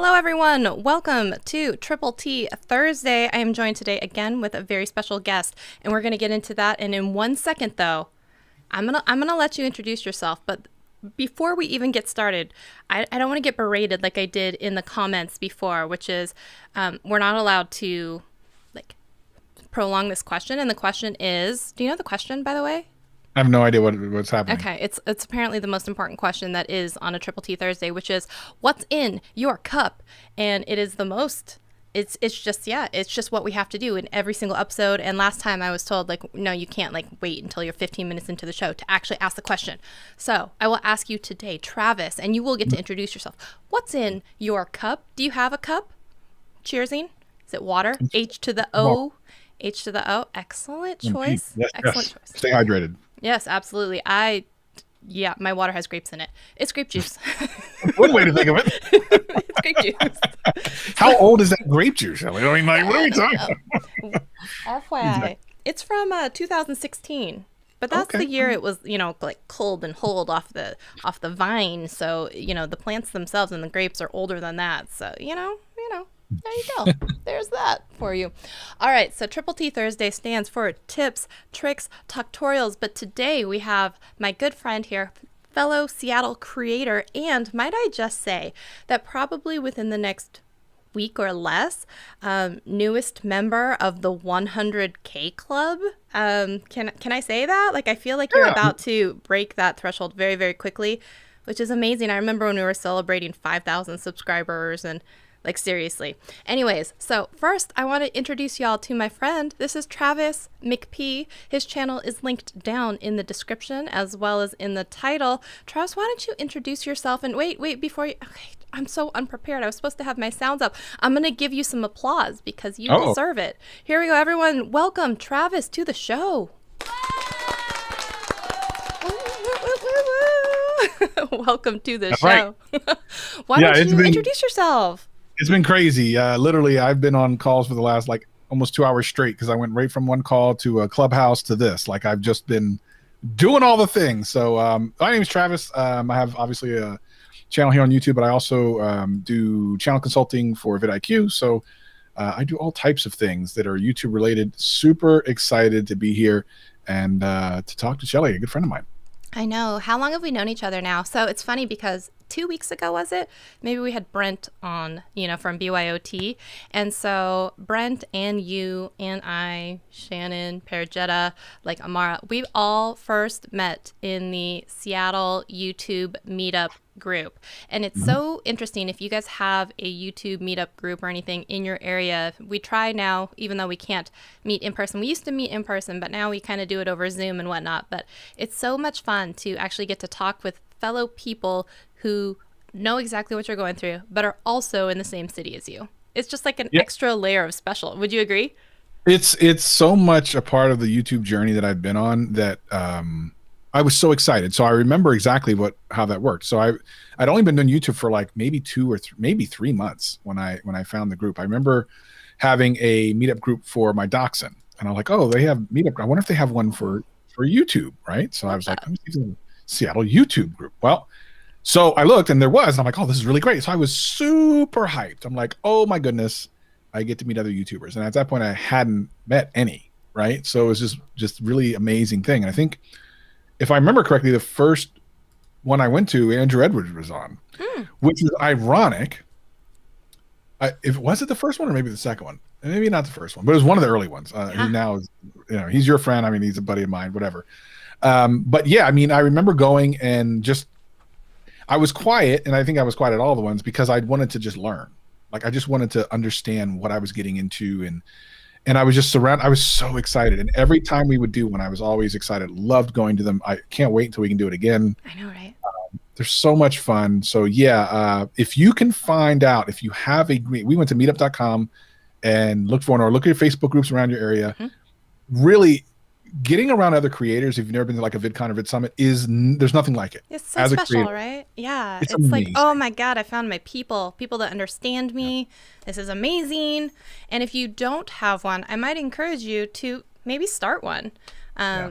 Hello, everyone. Welcome to TTT Thursday. I am joined today again with a very special guest, and we're going to get into that. And in 1 second, though, I'm gonna let you introduce yourself. But before we even get started, I don't want to get berated like I did in the comments before, which is we're not allowed to prolong this question. And the question is, do you know the question, by the way? I have no idea what's happening. Okay, it's apparently the most important question that is on a TTT Thursday, which is what's in your cup, and it is the most. It's just what we have to do in every single episode. And last time I was told no, you can't wait until you're 15 minutes into the show to actually ask the question. So I will ask you today, Travis, and you will get to introduce yourself. What's in your cup? Do you have a cup? Cheersing? Is it water? H to the O. H to the O. Excellent choice. Yes, Excellent yes. choice. Stay hydrated. Yes, absolutely. My water has grapes in it. It's grape juice. One way to think of it. It's grape juice. How old is that grape juice, Shelly? I mean, what are we talking about? FYI, it's from 2016. But that's the year it was, culled and hulled off the vine. So, the plants themselves and the grapes are older than that. So, there you go. There's that for you. All right. So TTT Thursday stands for tips, tricks, tutorials. But today we have my good friend here, fellow Seattle creator. And might I just say that probably within the next week or less, newest member of the 100K club. Can I say that? I feel like you're about to break that threshold very, very quickly, which is amazing. I remember when we were celebrating 5,000 subscribers and seriously. Anyways, so first I want to introduce y'all to my friend. This is Travis McP. His channel is linked down in the description as well as in the title. Travis, why don't you introduce yourself? And wait, before you... Okay, I'm so unprepared. I was supposed to have my sounds up. I'm going to give you some applause because you deserve it. Here we go, everyone. Welcome Travis to the show. Welcome to the show. Right. Why don't you introduce yourself? It's been crazy. Literally, I've been on calls for the last almost 2 hours straight because I went right from one call to a Clubhouse to this. I've just been doing all the things. So my name is Travis. I have obviously a channel here on YouTube, but I also do channel consulting for vidIQ. So I do all types of things that are YouTube related. Super excited to be here and to talk to Shelly, a good friend of mine. I know. How long have we known each other now? So it's funny because 2 weeks ago, was it? Maybe we had Brent on, from BYOT. And so Brent and you and I, Shannon, Parajetta, Amara, we all first met in the Seattle YouTube meetup group. And it's so interesting. If you guys have a YouTube meetup group or anything in your area, we try now, even though we can't meet in person. We used to meet in person, but now we kind of do it over Zoom and whatnot. But it's so much fun to actually get to talk with fellow people who know exactly what you're going through, but are also in the same city as you. It's just an extra layer of special. Would you agree? It's so much a part of the YouTube journey that I've been on that I was so excited. So I remember exactly how that worked. So I'd only been doing YouTube for maybe 2 or maybe 3 months when I found the group. I remember having a meetup group for my dachshund, and I'm like, oh, they have meetup. I wonder if they have one for YouTube, right? So I was like, let me see the Seattle YouTube group. Well, so I looked and there was, and I'm like, oh, this is really great. So I was super hyped. I'm like, oh my goodness, I get to meet other YouTubers. And at that point I hadn't met any, right? So it was just really amazing thing. And I think if I remember correctly, the first one I went to, Andrew Edwards was on, which is ironic. Was it the first one or maybe the second one? Maybe not the first one, but it was one of the early ones. Who now is, he's your friend. I mean, he's a buddy of mine, whatever. But yeah, I mean, I remember going and I was quiet, and I think I was quiet at all the ones because I wanted to just learn. I just wanted to understand what I was getting into, and I was just surrounded. I was so excited, and every time we would do one, I was always excited. Loved going to them. I can't wait until we can do it again. I know, right? They're so much fun. So yeah, if you can find out if you have we went to meetup.com and look for one, or look at your Facebook groups around your area. Really getting around other creators, if you've never been to a VidCon or VidSummit, there's nothing like it. It's so special, right? Yeah. It's oh my God, I found my people that understand me. This is amazing. And if you don't have one, I might encourage you to maybe start one.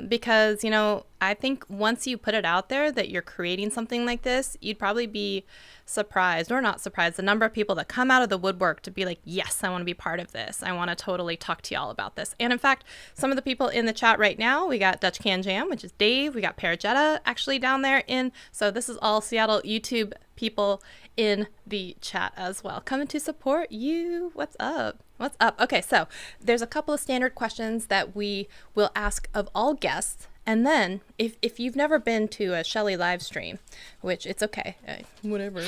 Because, you know, I think once you put it out there that you're creating something like this, you'd probably be surprised, or not surprised, the number of people that come out of the woodwork to be like, yes, I want to be part of this. I want to totally talk to y'all about this. And in fact, some of the people in the chat right now, we got Dutch Can Jam, which is Dave. We got Paragetta actually down there so this is all Seattle YouTube people in the chat as well, coming to support you. What's up? What's up? Okay, so there's a couple of standard questions that we will ask of all guests. And then if you've never been to a Shelly live stream, which it's okay, whatever.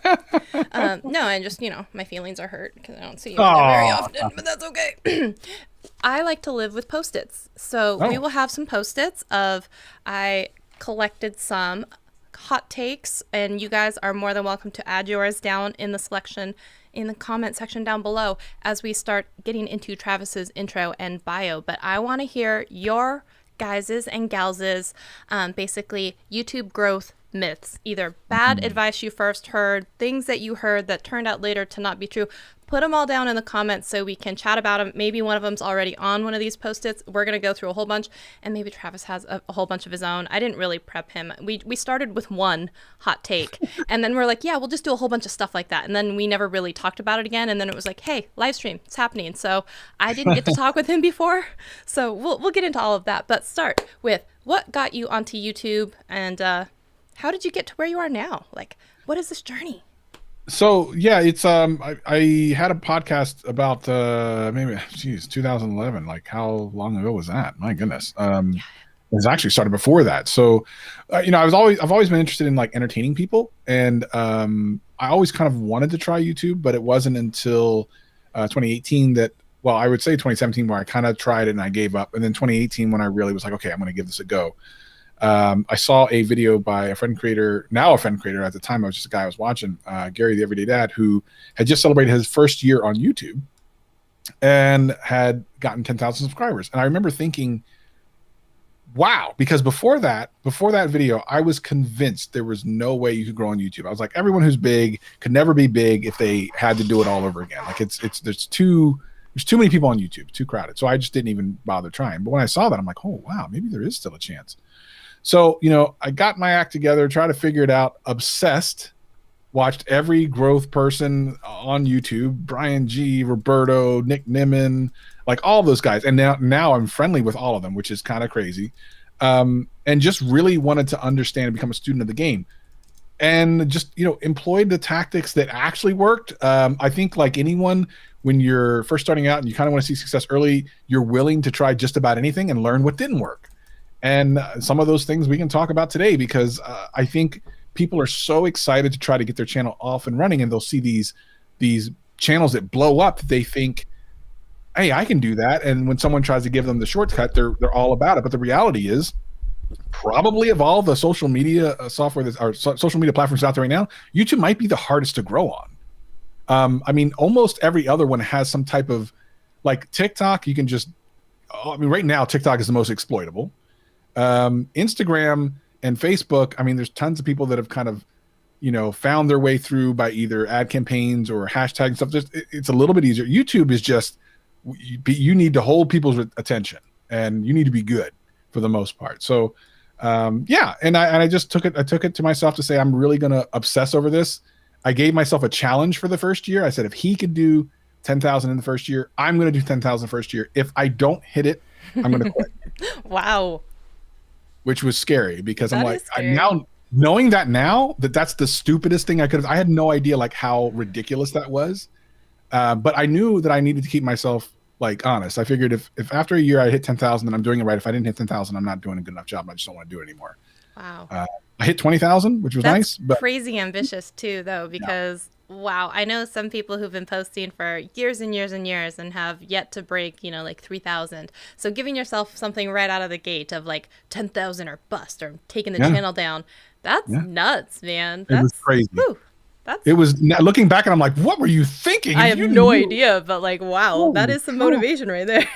No, and just, you know, my feelings are hurt because I don't see you very often, but that's okay. I like to live with Post-its. So we will have some Post-its I collected some hot takes, and you guys are more than welcome to add yours down in the selection in the comment section down below as we start getting into Travis's intro and bio. But I want to hear your guys's and gals's basically YouTube growth myths, either bad advice you first heard, things that you heard that turned out later to not be true. Put them all down in the comments so we can chat about them. Maybe one of them's already on one of these Post-its. We're going to go through a whole bunch, and maybe Travis has a whole bunch of his own. I didn't really prep him. We started with one hot take, and then we're like, yeah, we'll just do a whole bunch of stuff like that. And then we never really talked about it again, and then it was like, hey, live stream, it's happening. So I didn't get to talk with him before, so we'll get into all of that. But start with what got you onto YouTube, and how did you get to where you are now? Like, what is this journey? So yeah, it's I had a podcast about maybe 2011. Like, how long ago was that? My goodness. It's actually started before that. So you know, I've always been interested in like entertaining people, and I always kind of wanted to try YouTube, but it wasn't until 2018 that, well, I would say 2017 where I kind of tried it and I gave up, and then 2018 when I really was like, okay, I'm going to give this a go. I saw a video by a friend creator, now a friend creator. At the time, I was just a guy I was watching, Gary, the Everyday Dad, who had just celebrated his first year on YouTube and had gotten 10,000 subscribers. And I remember thinking, wow, because before that video, I was convinced there was no way you could grow on YouTube. I was like, everyone who's big could never be big if they had to do it all over again. Like there's too many people on YouTube, too crowded. So I just didn't even bother trying. But when I saw that, I'm like, oh, wow, maybe there is still a chance. So, you know, I got my act together, tried to figure it out, obsessed, watched every growth person on YouTube, Brian G, Roberto, Nick Nimmin, like all those guys. And now I'm friendly with all of them, which is kind of crazy. And just really wanted to understand and become a student of the game. And just, you know, employed the tactics that actually worked. I think like anyone, when you're first starting out and you kind of want to see success early, you're willing to try just about anything and learn what didn't work. And some of those things we can talk about today, because I think people are so excited to try to get their channel off and running, and they'll see these channels that blow up that they think, hey, I can do that. And when someone tries to give them the shortcut, they're all about it. But the reality is, probably of all the social media software or social media platforms out there right now, YouTube might be the hardest to grow on. I mean, almost every other one has some type of, like TikTok, you can just, I mean, right now TikTok is the most exploitable. Instagram and Facebook, I mean, there's tons of people that have kind of, you know, found their way through by either ad campaigns or hashtag and stuff. It's a little bit easier. YouTube is just, you need to hold people's attention, and you need to be good for the most part. So yeah, and I just took it to myself to say, I'm really going to obsess over this. I gave myself a challenge for the first year. I said, if he could do 10,000 in the first year, I'm going to do 10,000 first year. If I don't hit it, I'm going to quit. Wow. Which was scary, because I'm like, now knowing that that's the stupidest thing I could have. I had no idea like how ridiculous that was. But I knew that I needed to keep myself like honest. I figured if after a year I hit 10,000, then I'm doing it right. If I didn't hit 10,000, I'm not doing a good enough job. I just don't want to do it anymore. Wow. I hit 20,000, which was nice. But crazy ambitious too, though, because wow, I know some people who've been posting for years and years and years and have yet to break, you know, like 3,000. So giving yourself something right out of the gate of like 10,000 or bust, or taking the channel down, that's nuts, man. It was crazy. Whew, it was, looking back, and I'm like, what were you thinking? I have no idea, but like, wow, that is some motivation right there.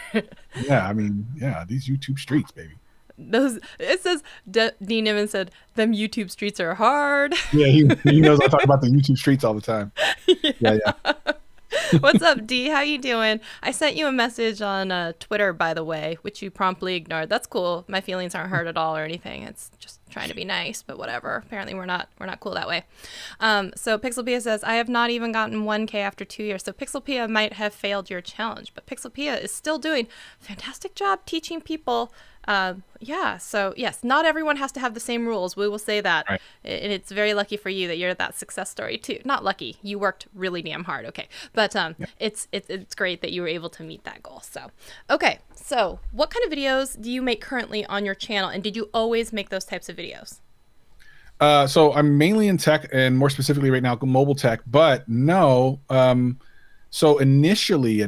Yeah, I mean, yeah, these YouTube streets, baby. It says D. Niman said them YouTube streets are hard. Yeah, he knows I talk about the YouTube streets all the time. Yeah. What's up, D? How you doing? I sent you a message on Twitter, by the way, which you promptly ignored. That's cool. My feelings aren't hurt at all or anything. It's just trying to be nice, but whatever. Apparently, we're not cool that way. So Pixelpia says, I have not even gotten 1K after 2 years. So Pixelpia might have failed your challenge, but Pixelpia is still doing a fantastic job teaching people. Yeah, so yes, not everyone has to have the same rules. We will say that. Right. And it's very lucky for you that you're that success story too. Not lucky. You worked really damn hard. Okay. But it's great that you were able to meet that goal. So, okay. So what kind of videos do you make currently on your channel? And did you always make those types of videos? So I'm mainly in tech, and more specifically right now, mobile tech, but no, so initially,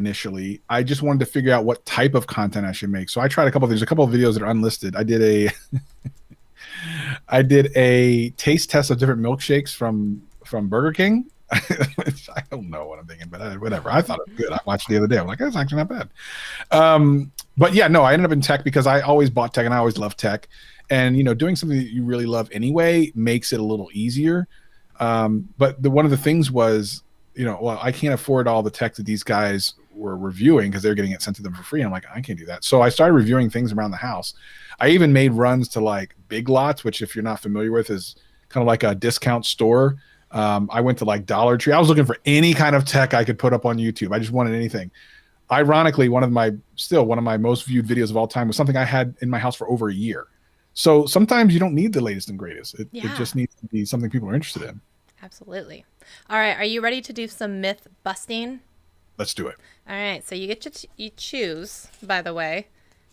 I just wanted to figure out what type of content I should make. So I tried a couple of videos that are unlisted. I did I did a taste test of different milkshakes from Burger King. I don't know what I'm thinking, but whatever. I thought it was good. I watched it the other day. I'm like, that's actually not bad. But yeah, no, I ended up in tech because I always bought tech and I always loved tech. And, you know, doing something that you really love anyway makes it a little easier. But one of the things was, you know, well, I can't afford all the tech that these guys were reviewing because they're getting it sent to them for free. I'm like, I can't do that. So I started reviewing things around the house. I even made runs to like Big Lots, which if you're not familiar with is kind of like a discount store. I went to like Dollar Tree. I was looking for any kind of tech I could put up on YouTube. I just wanted anything. Ironically, one of my most viewed videos of all time was something I had in my house for over a year. So sometimes you don't need the latest and greatest. It just needs to be something people are interested in. Absolutely. All right. Are you ready to do some myth busting? Let's do it. All right. So you choose, by the way.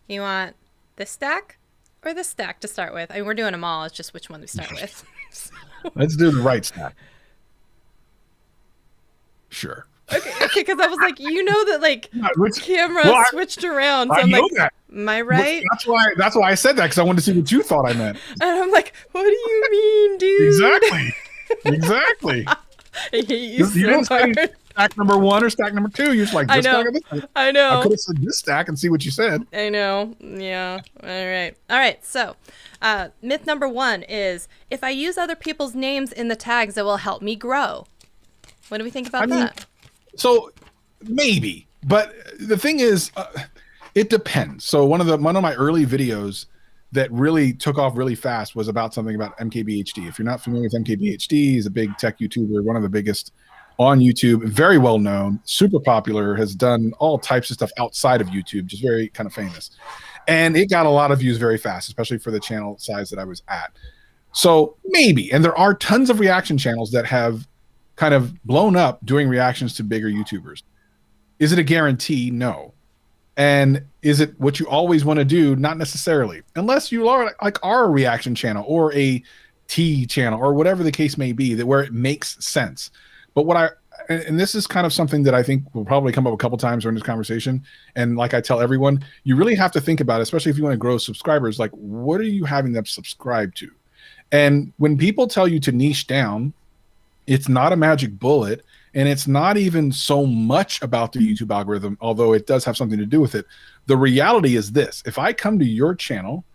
You want this stack or this stack to start with? I mean, we're doing them all. It's just which one we start with. Let's do the right stack. Sure. Okay, because I was like, you know that like camera switched around. So I I'm know like, that. am I right? That's why I said that, because I wanted to see what you thought I meant. And I'm like, what do you mean, dude? Exactly. I hate you don't say stack number 1 or stack number 2. You're just like, this stack or this stack. I know. I could have said this stack and see what you said. I know. Yeah. All right. So myth number 1 is, if I use other people's names in the tags, it will help me grow. What do we think about that? So maybe, but the thing is, it depends. So one of my early videos that really took off really fast was about something about MKBHD. If you're not familiar with MKBHD, he's a big tech YouTuber, one of the biggest on YouTube, very well known, super popular, has done all types of stuff outside of YouTube, just very kind of famous. And it got a lot of views very fast, especially for the channel size that I was at. So maybe, and there are tons of reaction channels that have kind of blown up doing reactions to bigger YouTubers. Is it a guarantee? No. And is it what you always want to do? Not necessarily, unless you are like our reaction channel or a T channel or whatever the case may be, that where it makes sense. But and this is kind of something that I think will probably come up a couple times during this conversation. And like I tell everyone, you really have to think about it, especially if you want to grow subscribers, like what are you having them subscribe to? And when people tell you to niche down, it's not a magic bullet, and it's not even so much about the YouTube algorithm, although it does have something to do with it. The reality is this: if I come to your channel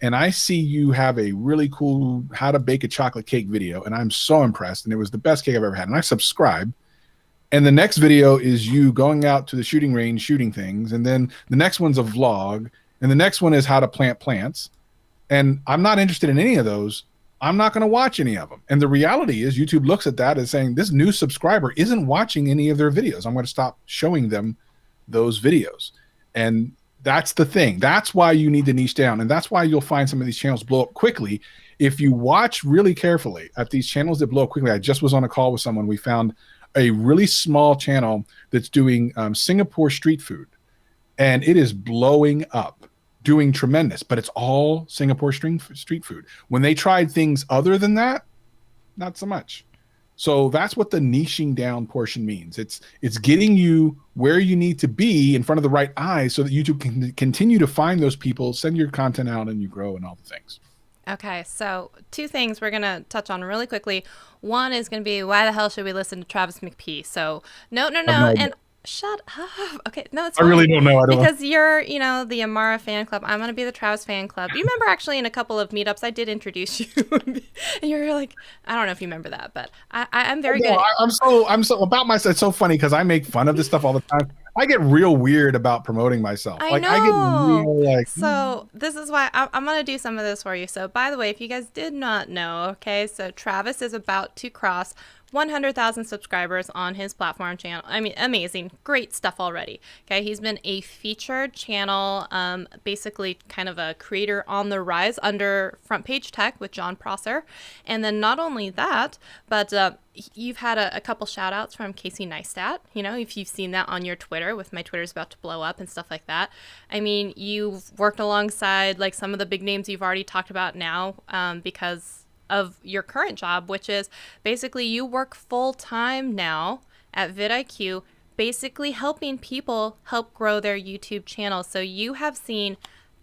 and I see you have a really cool how to bake a chocolate cake video, and I'm so impressed, and it was the best cake I've ever had, and I subscribe, and the next video is you going out to the shooting range shooting things, and then the next one's a vlog, and the next one is how to plant plants, and I'm not interested in any of those, I'm not going to watch any of them. And the reality is YouTube looks at that as saying, this new subscriber isn't watching any of their videos. I'm going to stop showing them those videos. And that's the thing. That's why you need to niche down. And that's why you'll find some of these channels blow up quickly. If you watch really carefully at these channels that blow up quickly, I just was on a call with someone. We found a really small channel that's doing Singapore street food, and it is blowing up, doing tremendous, but it's all Singapore street food. When they tried things other than that, not so much. So that's what the niching down portion means. It's getting you where you need to be in front of the right eyes so that YouTube can continue to find those people, send your content out, and you grow and all the things. Okay, so 2 things we're going to touch on really quickly. One is going to be, why the hell should we listen to Travis McP? So no. And Shut up. Okay, no, it's I fine. really don't know. Because you're, the Amara fan club. I'm gonna be the Travis fan club. You remember actually in a couple of meetups I did introduce you, and you're like, I don't know if you remember that, but I'm very good. I'm so about myself. It's so funny because I make fun of this stuff all the time. I get real weird about promoting myself. I know. I get real like. So this is why I'm gonna do some of this for you. So by the way, if you guys did not know, okay, so Travis is about to cross 100,000 subscribers on his platform channel. I mean, amazing, great stuff already. Okay, he's been a featured channel, basically kind of a creator on the rise under Front Page Tech with John Prosser. And then not only that, but you've had a couple shout outs from Casey Neistat. If you've seen that on your Twitter, with my Twitter's about to blow up and stuff like that. I mean, you've worked alongside like some of the big names you've already talked about now, because of your current job, which is basically you work full time now at vidIQ, basically helping people help grow their YouTube channels. So you have seen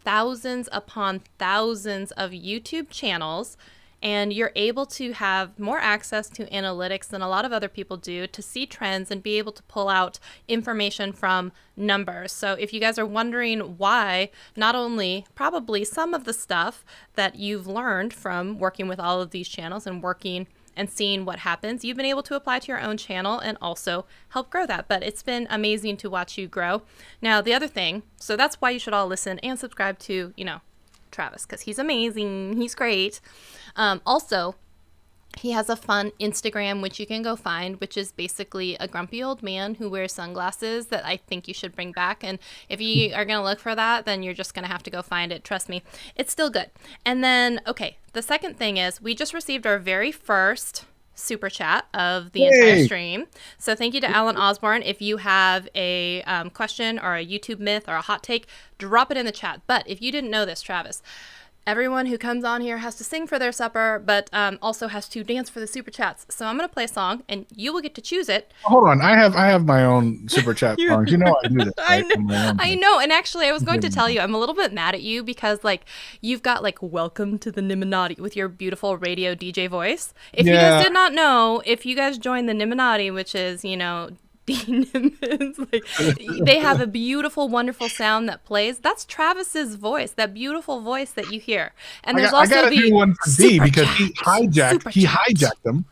thousands upon thousands of YouTube channels, and you're able to have more access to analytics than a lot of other people do to see trends and be able to pull out information from numbers. So if you guys are wondering why, not only probably some of the stuff that you've learned from working with all of these channels and working and seeing what happens, you've been able to apply to your own channel and also help grow that. But it's been amazing to watch you grow. Now, the other thing, so that's why you should all listen and subscribe to, Travis, because he's amazing. He's great. Also, he has a fun Instagram, which you can go find, which is basically a grumpy old man who wears sunglasses that I think you should bring back. And if you are going to look for that, then you're just going to have to go find it. Trust me, it's still good. And then, okay, the second thing is we just received our very first super chat of the entire stream. So thank you to Alan Osborne. If you have a question or a YouTube myth or a hot take, drop it in the chat. But if you didn't know this, Travis, everyone who comes on here has to sing for their supper, but also has to dance for the super chats. So I'm going to play a song, and you will get to choose it. Hold on, I have my own super chat songs. I do this. Right? I know. And actually, I was going to tell you, I'm a little bit mad at you because you've got "Welcome to the Niminati" with your beautiful radio DJ voice. If you guys did not know, if you guys join the Niminati, which is they have a beautiful, wonderful sound that plays. That's Travis's voice, that beautiful voice that you hear. And there's also I got a new one for D because he hijacked them.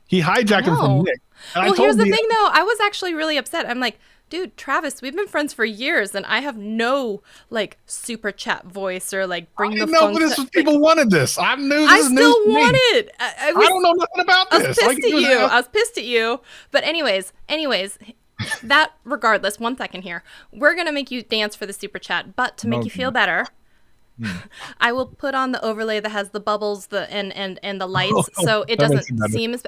He hijacked them from Nick. Well, here's the thing, though. I was actually really upset. I'm like, dude, Travis, we've been friends for years, and I have no super chat voice or bring the phone. But people wanted this. I knew. I still want it. I don't know nothing about this. I was pissed at you. But anyways, that regardless, 1 second here. We're gonna make you dance for the super chat, but to make you feel better, I will put on the overlay that has the bubbles, and the lights, so it doesn't seem as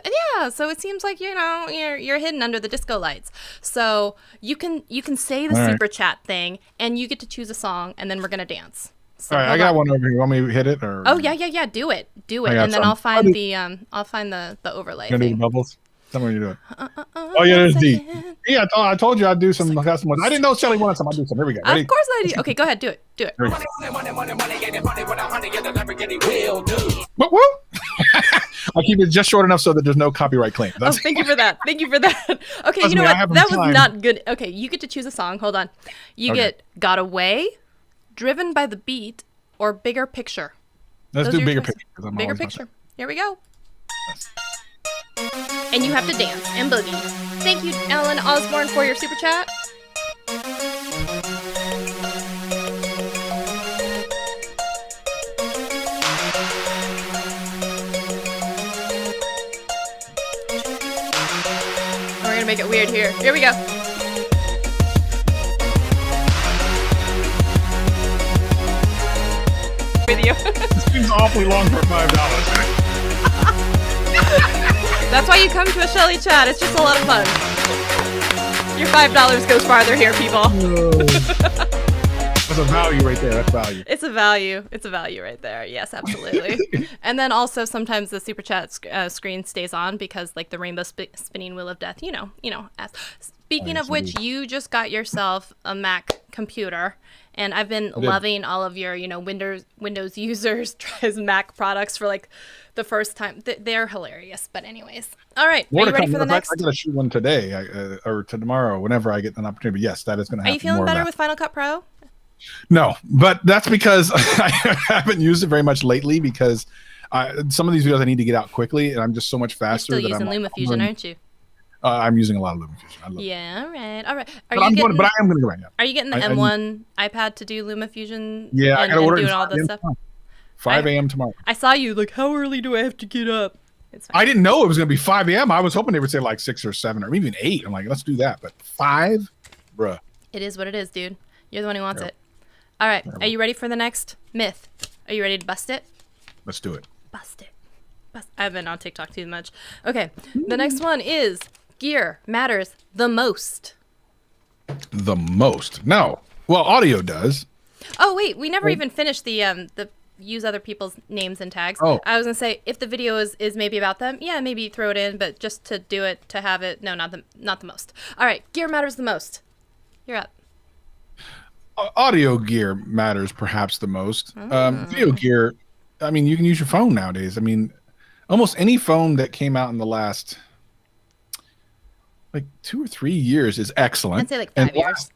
so it seems like you're hidden under the disco lights. So you can say the super chat thing, and you get to choose a song, and then we're gonna dance. So, all right, I got one over here. You want me to hit it or? Oh yeah, do it, and then I'll find the overlay. Gonna do the bubbles. Tell me what you're doing. Oh yeah, there's D. Yeah, I told you I'd do some custom ones. I didn't know Shelly wanted some. I'll do some. Here we go. Ready? Of course I do. Okay, go ahead. Do it. Whoop, whoop. I'll keep it just short enough so that there's no copyright claim. Thank you for that. Okay, you know what? That was not good. Okay, you get to choose a song. Hold on. You get Got Away, Driven by the Beat, or Bigger Picture. Let's do Bigger Picture. Bigger Picture. Here we go. And you have to dance and boogie. Thank you, Alan Osborne, for your super chat. We're gonna make it weird here. Here we go. Video. This seems awfully long for $5. That's why you come to a Shelly chat. It's just a lot of fun. Your $5 goes farther here, people. That's a value right there. That's value. It's a value. It's a value right there. Yes, absolutely. And then also sometimes the super chat screen stays on because the rainbow spinning wheel of death. Speaking of which, you just got yourself a Mac computer, And I've been loving all of your, Windows users tries Mac products for like the first time. They're hilarious. But anyways, all right. Are you ready for the next? I gotta shoot one today or tomorrow, whenever I get an opportunity. But yes, that is going to happen. Are you feeling better with Final Cut Pro? No, but that's because I haven't used it very much lately because some of these videos I need to get out quickly, and I'm just so much faster. You're still using LumaFusion, aren't you? I'm using a lot of LumaFusion. I love it. All right. But I am going to go right now. Are you getting the M1 iPad to do LumaFusion? Yeah, I got to order it. All this stuff. 5 a.m. tomorrow. I saw you like, how early do I have to get up? I didn't know it was going to be 5 a.m. I was hoping they would say like 6 or 7 or even 8. I'm like, let's do that. But 5, bruh. It is what it is, dude. You're the one who wants it. All right. Are you ready for the next myth? Are you ready to bust it? Let's do it. Bust it. I haven't been on TikTok too much. Okay. The next one is gear matters the most. The most? No. Well, audio does. Oh, wait. We never even finished the use other people's names and tags. Oh. I was going to say, if the video is maybe about them, yeah, maybe throw it in, but just to do it, to have it, no, not the most. All right. Gear matters the most. You're up. Audio gear matters perhaps the most. Video gear, I mean, you can use your phone nowadays. I mean, almost any phone that came out in the last like 2 or 3 years is excellent. I'd say like 5 years.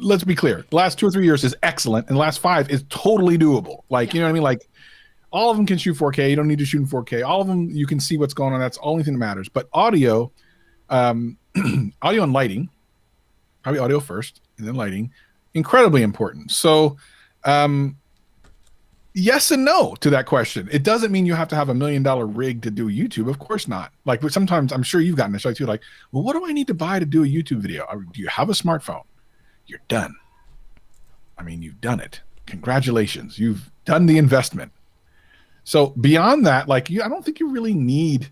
Let's be clear. The last 2 or 3 years is excellent, and the last 5 is totally doable. Like, you know what I mean? Like, all of them can shoot 4K. You don't need to shoot in 4K. All of them, you can see what's going on. That's the only thing that matters. But audio, audio and lighting, probably audio first and then lighting, incredibly important. So, yes and no to that question. It doesn't mean you have to have $1 million rig to do YouTube. Of course not. Like, sometimes I'm sure you've gotten this like too. Like, well, what do I need to buy to do a YouTube video? Do you have a smartphone? You're done. I mean, you've done it. Congratulations. You've done the investment. So beyond that, like, I don't think you really need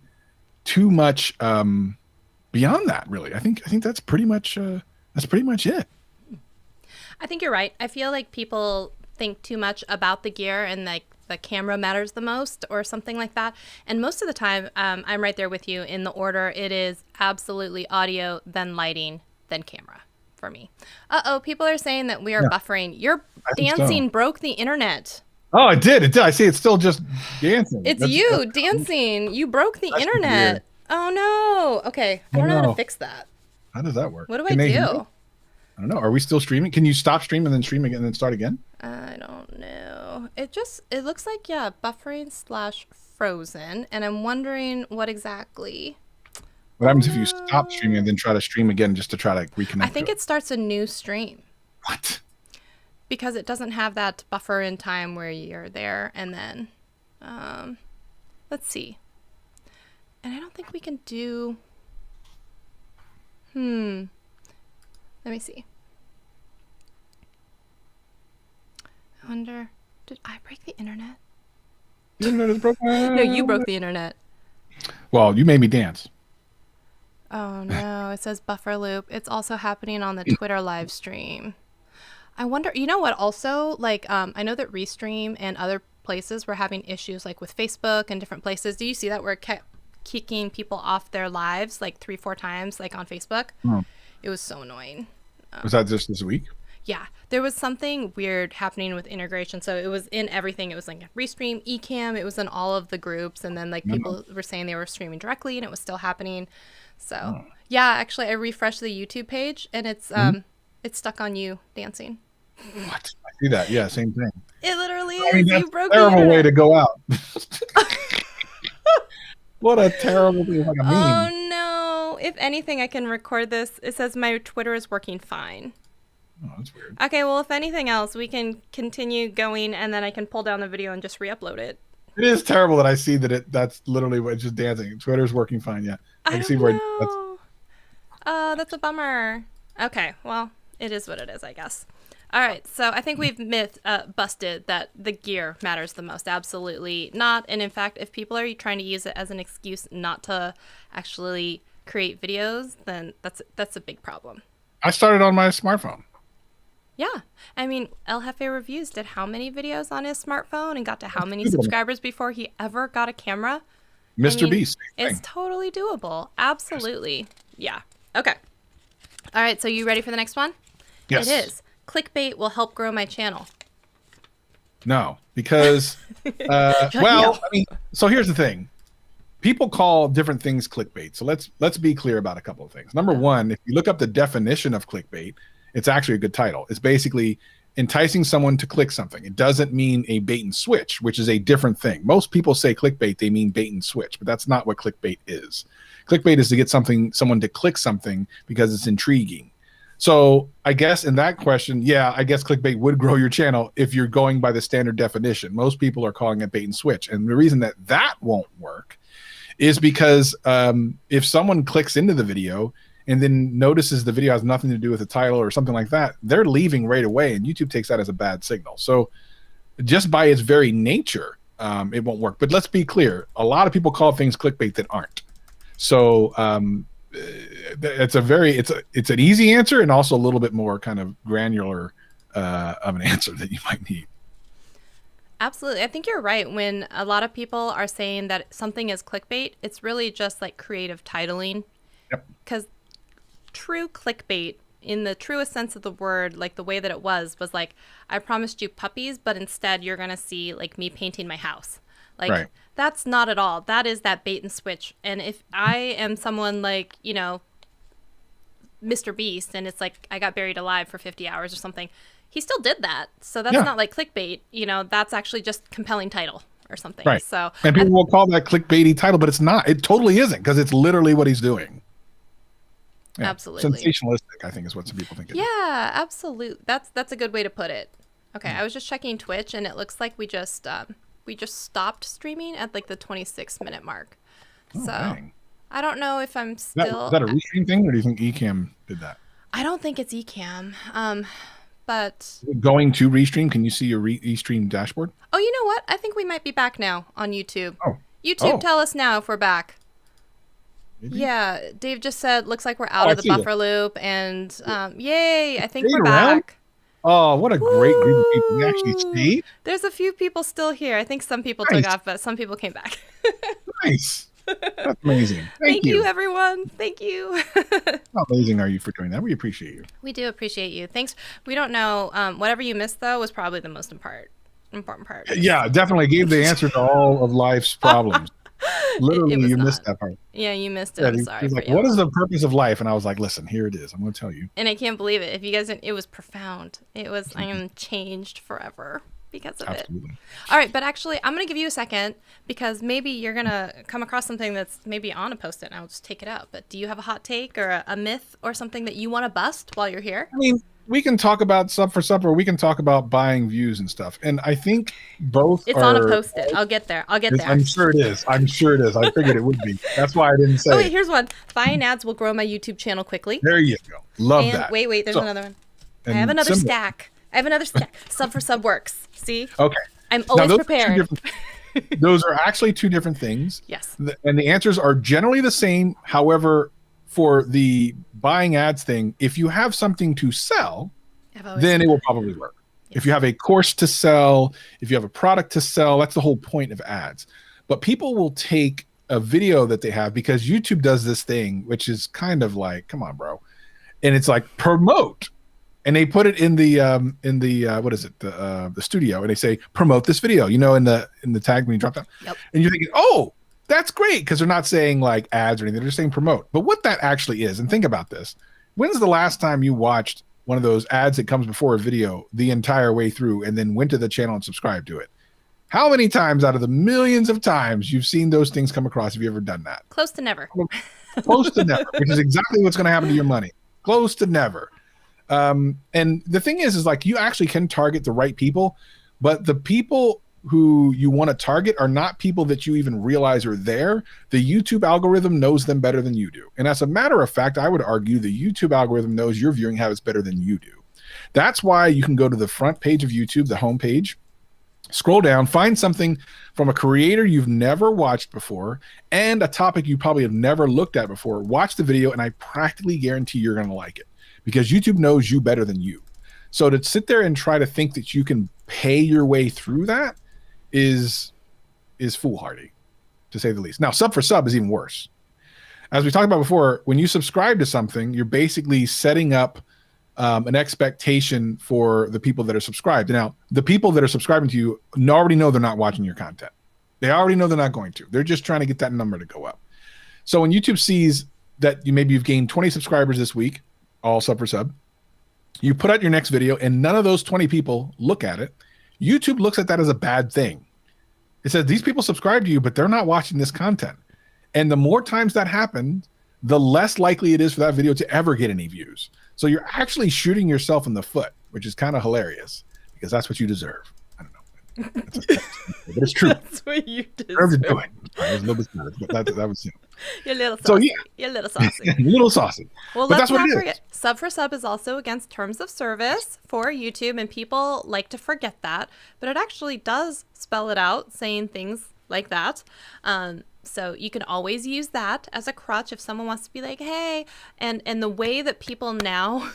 too much beyond that. Really, I think that's pretty much it. I think you're right. I feel like people think too much about the gear and like the camera matters the most or something like that. And most of the time, I'm right there with you in the order. It is absolutely audio, then lighting, then camera for me. People are saying that we are buffering. Your dancing broke the internet. Oh, it did. I see it's still just dancing. It's dancing. You broke the internet. Weird. Oh, no. Okay. I don't know how to fix that. How does that work? What do I do? I don't know. Are we still streaming? Can you stop streaming and then stream again and then start again? I don't know. It looks like, buffering/frozen. And I'm wondering what exactly. What happens if you stop streaming and then try to stream again just to try to reconnect? I think it starts a new stream. What? Because it doesn't have that buffer in time where you're there and then, let's see. And I don't think we can do, let me see. I wonder, did I break the internet? The internet is broken. No, you broke the internet. Well, you made me dance. Oh no, it says buffer loop. It's also happening on the Twitter live stream. I wonder, you know what, also, like, I know that Restream and other places were having issues, like, with Facebook and different places. Do you see that where it kept kicking people off their lives, like, 3-4 times, like, on Facebook? Oh. It was so annoying. Was that just this week? Yeah. There was something weird happening with integration. So it was in everything. It was, like, Restream, Ecamm. It was in all of the groups. And then, like, people were saying they were streaming directly, and it was still happening. So, yeah, actually, I refreshed the YouTube page, and it's stuck on you dancing. What? I see that. Yeah, same thing. It literally is. You broke the internet. Terrible way to go out. What a terrible thing. Like a meme. Oh, no. If anything, I can record this. It says my Twitter is working fine. Oh, that's weird. Okay, well, if anything else, we can continue going, and then I can pull down the video and just re-upload it. It is terrible that I see that that's literally what it's just dancing. Twitter's working fine, yeah. I can see where that's... that's a bummer. Okay, well, it is what it is, I guess. All right, so I think we've busted that the gear matters the most. Absolutely not. And in fact, if people are trying to use it as an excuse not to actually create videos, then that's a big problem. I started on my smartphone. Yeah. I mean, El Jefe Reviews did how many videos on his smartphone and got to how many subscribers before he ever got a camera? Mr. Beast. It's totally doable. Absolutely. Yeah. Okay. All right, so you ready for the next one? Yes. It is. clickbait will help grow my channel? No, because, well, I mean, so here's the thing. People call different things clickbait. So let's be clear about a couple of things. Number one, if you look up the definition of clickbait, it's actually a good title. It's basically enticing someone to click something. It doesn't mean a bait and switch, which is a different thing. Most people say clickbait, they mean bait and switch, but that's not what clickbait is. Clickbait is to get someone to click something because it's intriguing. So I guess in that question, yeah, I guess clickbait would grow your channel if you're going by the standard definition. Most people are calling it bait and switch. And the reason that that won't work is because if someone clicks into the video and then notices the video has nothing to do with the title or something like that, they're leaving right away, and YouTube takes that as a bad signal. So just by its very nature, it won't work. But let's be clear. A lot of people call things clickbait that aren't. So it's an easy answer and also a little bit more kind of granular of an answer that you might need. Absolutely. I think you're right. When a lot of people are saying that something is clickbait, it's really just like creative titling. Yep. Because true clickbait, in the truest sense of the word, like the way that it was like, I promised you puppies, but instead you're going to see like me painting my house. Like, right. That's not at all. That is that bait and switch. And if I am someone like, you know, Mr. Beast, and it's like I got buried alive for 50 hours or something, he still did that. So that's not like clickbait. You know, that's actually just compelling title or something. Right. So, and people will call that clickbaity title, but it's not. It totally isn't, because it's literally what he's doing. Yeah. Absolutely. Sensationalistic, I think, is what some people think it is. Yeah, absolutely. That's a good way to put it. Okay, I was just checking Twitch, and it looks like we just stopped streaming at like the 26-minute mark. Oh, so dang. I don't know if I'm still. Is that a restream thing, or do you think Ecamm did that? I don't think it's Ecamm. But going to restream, can you see your Restream dashboard? Oh, you know what? I think we might be back now on YouTube. Oh. YouTube, tell us now if we're back. Maybe? Yeah, Dave just said, looks like we're out of the buffer loop, and yay, I think we're back. Oh, what a great group of people. We actually stayed. There's a few people still here. I think some people took off, but some people came back. Nice. That's amazing. Thank you, everyone. Thank you. How amazing are you for doing that? We appreciate you. We do appreciate you. Thanks. We don't know. Whatever you missed, though, was probably the most important part. Yeah, definitely gave the answer to all of life's problems. Literally, you missed that part. Yeah, you missed it. I'm sorry. He's like, what is the purpose of life? And I was like, listen, here it is. I'm going to tell you. And I can't believe it. If you guys didn't, it was profound. It was, I am changed forever because of it. All right, but actually, I'm going to give you a second, because maybe you're going to come across something that's maybe on a Post-it, and I'll just take it out. But do you have a hot take or a myth or something that you want to bust while you're here? I mean, we can talk about Sub for Supper. We can talk about buying views and stuff. And I think both It's on a Post-it. I'll get there. I'm sure it is. I figured it would be. That's why I didn't say. Oh, wait, here's one. Buying ads will grow my YouTube channel quickly. There you go. Love that. Wait, there's another one. I have another stack. Sub for Sub works. See? Okay. I'm always prepared. Those are actually two different things. Yes. And the answers are generally the same. However, for the buying ads thing, if you have something to sell, then it will probably work. Yes. If you have a course to sell, if you have a product to sell, that's the whole point of ads. But people will take a video that they have, because YouTube does this thing, which is kind of like, come on, bro. And it's like, promote. And they put it in the what is it, the studio, and they say, promote this video, you know, in the tag when you drop down. Yep. And you're thinking, oh, that's great, because they're not saying like ads or anything, they're just saying promote. But what that actually is, and think about this, when's the last time you watched one of those ads that comes before a video the entire way through and then went to the channel and subscribed to it? How many times out of the millions of times you've seen those things come across have you ever done that? Close to never. Close to never, which is exactly what's going to happen to your money. Close to never. And the thing is like, you actually can target the right people, but the people who you want to target are not people that you even realize are there. The YouTube algorithm knows them better than you do. And as a matter of fact, I would argue the YouTube algorithm knows your viewing habits better than you do. That's why you can go to the front page of YouTube, the home page, scroll down, find something from a creator you've never watched before and a topic you probably have never looked at before. Watch the video, and I practically guarantee you're going to like it, because YouTube knows you better than you. So to sit there and try to think that you can pay your way through that is foolhardy, to say the least. Now, Sub for Sub is even worse. As we talked about before, when you subscribe to something, you're basically setting up an expectation for the people that are subscribed. Now, the people that are subscribing to you already know they're not watching your content. They already know they're not going to. They're just trying to get that number to go up. So when YouTube sees that you've gained 20 subscribers this week, all sub for sub, you put out your next video and none of those 20 people look at it, YouTube looks at that as a bad thing. It says these people subscribe to you, but they're not watching this content. And the more times that happens, the less likely it is for that video to ever get any views. So you're actually shooting yourself in the foot, which is kind of hilarious because that's what you deserve. I don't know. But it's true. That's what you deserve. To do it. I was a little bit sad, but that was You're a little saucy. So, yeah. You're a little saucy. A little saucy. Well, but let's that's what not it forget, sub for sub is also against terms of service for YouTube, and people like to forget that, but it actually does spell it out, saying things like that. So you can always use that as a crutch if someone wants to be like, hey, and the way that people now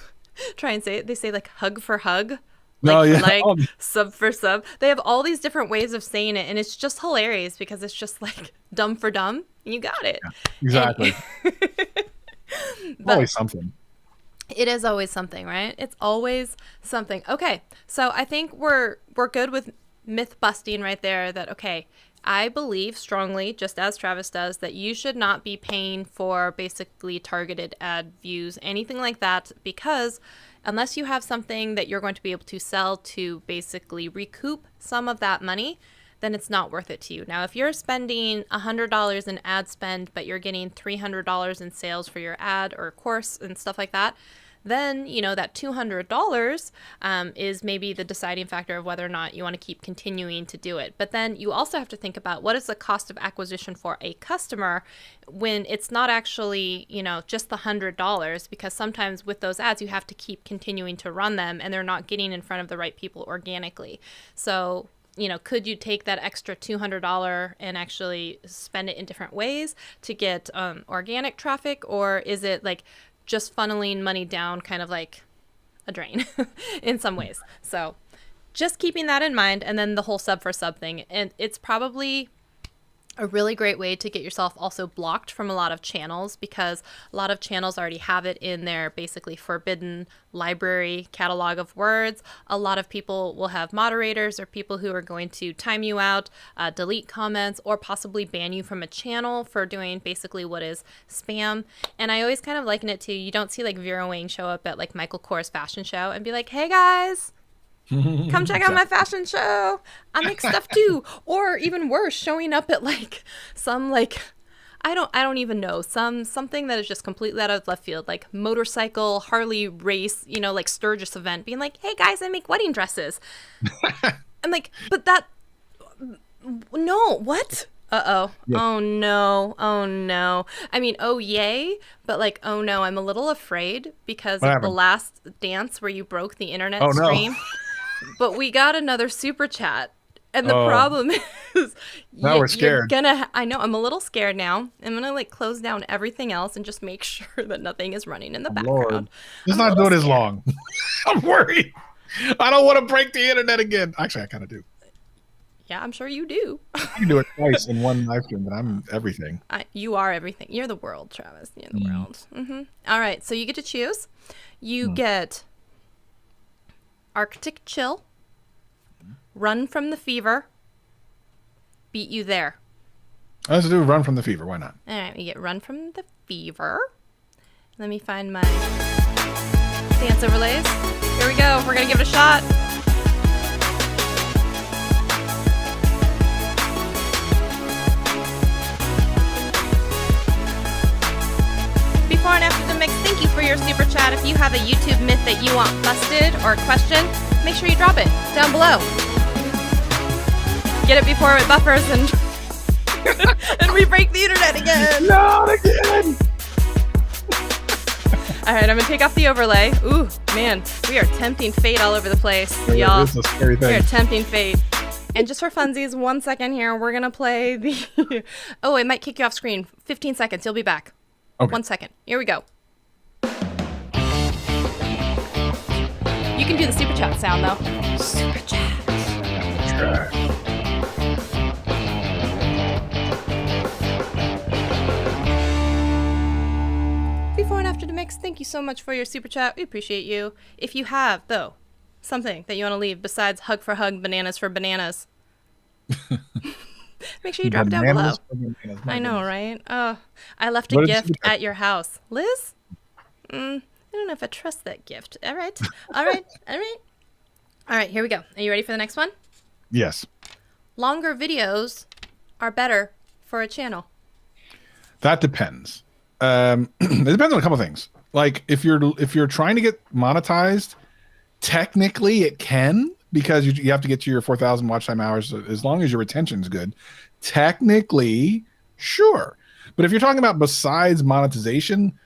try and say it, they say like hug for hug. Like sub for sub. They have all these different ways of saying it, and it's just hilarious because it's just like dumb for dumb. You got it. Yeah, exactly. Always something. It is always something, right? It's always something. Okay, so I think we're good with myth busting right there. That okay, I believe strongly, just as Travis does, that you should not be paying for basically targeted ad views, anything like that, because unless you have something that you're going to be able to sell to basically recoup some of that money, then it's not worth it to you. Now, if you're spending $100 in ad spend, but you're getting $300 in sales for your ad or course and stuff like that, then, you know, that $200 is maybe the deciding factor of whether or not you want to keep continuing to do it. But then you also have to think about what is the cost of acquisition for a customer when it's not actually, you know, just the $100, because sometimes with those ads, you have to keep continuing to run them and they're not getting in front of the right people organically. So, you know, could you take that extra $200 and actually spend it in different ways to get organic traffic, or is it like just funneling money down kind of like a drain in some ways? So just keeping that in mind, and then the whole sub for sub thing. And it's probably a really great way to get yourself also blocked from a lot of channels, because a lot of channels already have it in their basically forbidden library catalog of words. A lot of people will have moderators or people who are going to time you out, delete comments, or possibly ban you from a channel for doing basically what is spam. And I always kind of liken it to, you don't see like Vera Wang show up at like Michael Kors fashion show and be like, hey guys, come check out my fashion show. I make stuff too. Or even worse, showing up at like some like I don't even know, something that is just completely out of left field, like motorcycle Harley race, you know, like Sturgis event, being like, hey guys, I make wedding dresses. I'm like, but that no, what? Uh-oh. Yeah. Oh no. I mean, oh yay, but like, oh no, I'm a little afraid because of the last dance where you broke the internet stream. No. But we got another super chat, and the problem is now we're scared. I know, I'm a little scared now. I'm gonna like close down everything else and just make sure that nothing is running in the background. Let's not do it as long. I'm worried. I don't want to break the internet again. Actually, I kind of do. Yeah, I'm sure you do. You can do it twice in one live stream, but I'm everything. You are everything. You're the world, Travis. You're the world. Mm-hmm. All right, so you get to choose. You get Arctic Chill, Run from the Fever, Beat You There. Let's do Run from the Fever. Why not? All right, we get Run from the Fever. Let me find my dance overlays. Here we go. We're going to give it a shot. Before and after the mix, thank you for your super chat. If you have a YouTube myth that you want busted or a question, make sure you drop it down below. Get it before it buffers and and we break the internet again. Not again. All right, I'm gonna take off the overlay. Ooh, man, we are tempting fate all over the place, y'all. This is a scary thing. We are tempting fate. And just for funsies, 1 second here, we're gonna play the. Oh, it might kick you off screen. 15 seconds. You'll be back. Okay. 1 second. Here we go. You can do the super chat sound though. Super chat. Before and after the mix, Alex, thank you so much for your super chat. We appreciate you. If you have, though, something that you want to leave besides hug for hug, bananas for bananas, make sure you drop down below. I know, right? Oh, I left a gift at your house. Liz? I don't know if I trust that gift. All right. All right. All right. All right, here we go. Are you ready for the next one? Yes. Longer videos are better for a channel. That depends. It depends on a couple things. Like if you're trying to get monetized, technically it can, because you have to get to your 4,000 watch time hours. As long as your retention's good, technically, sure. But if you're talking about besides monetization,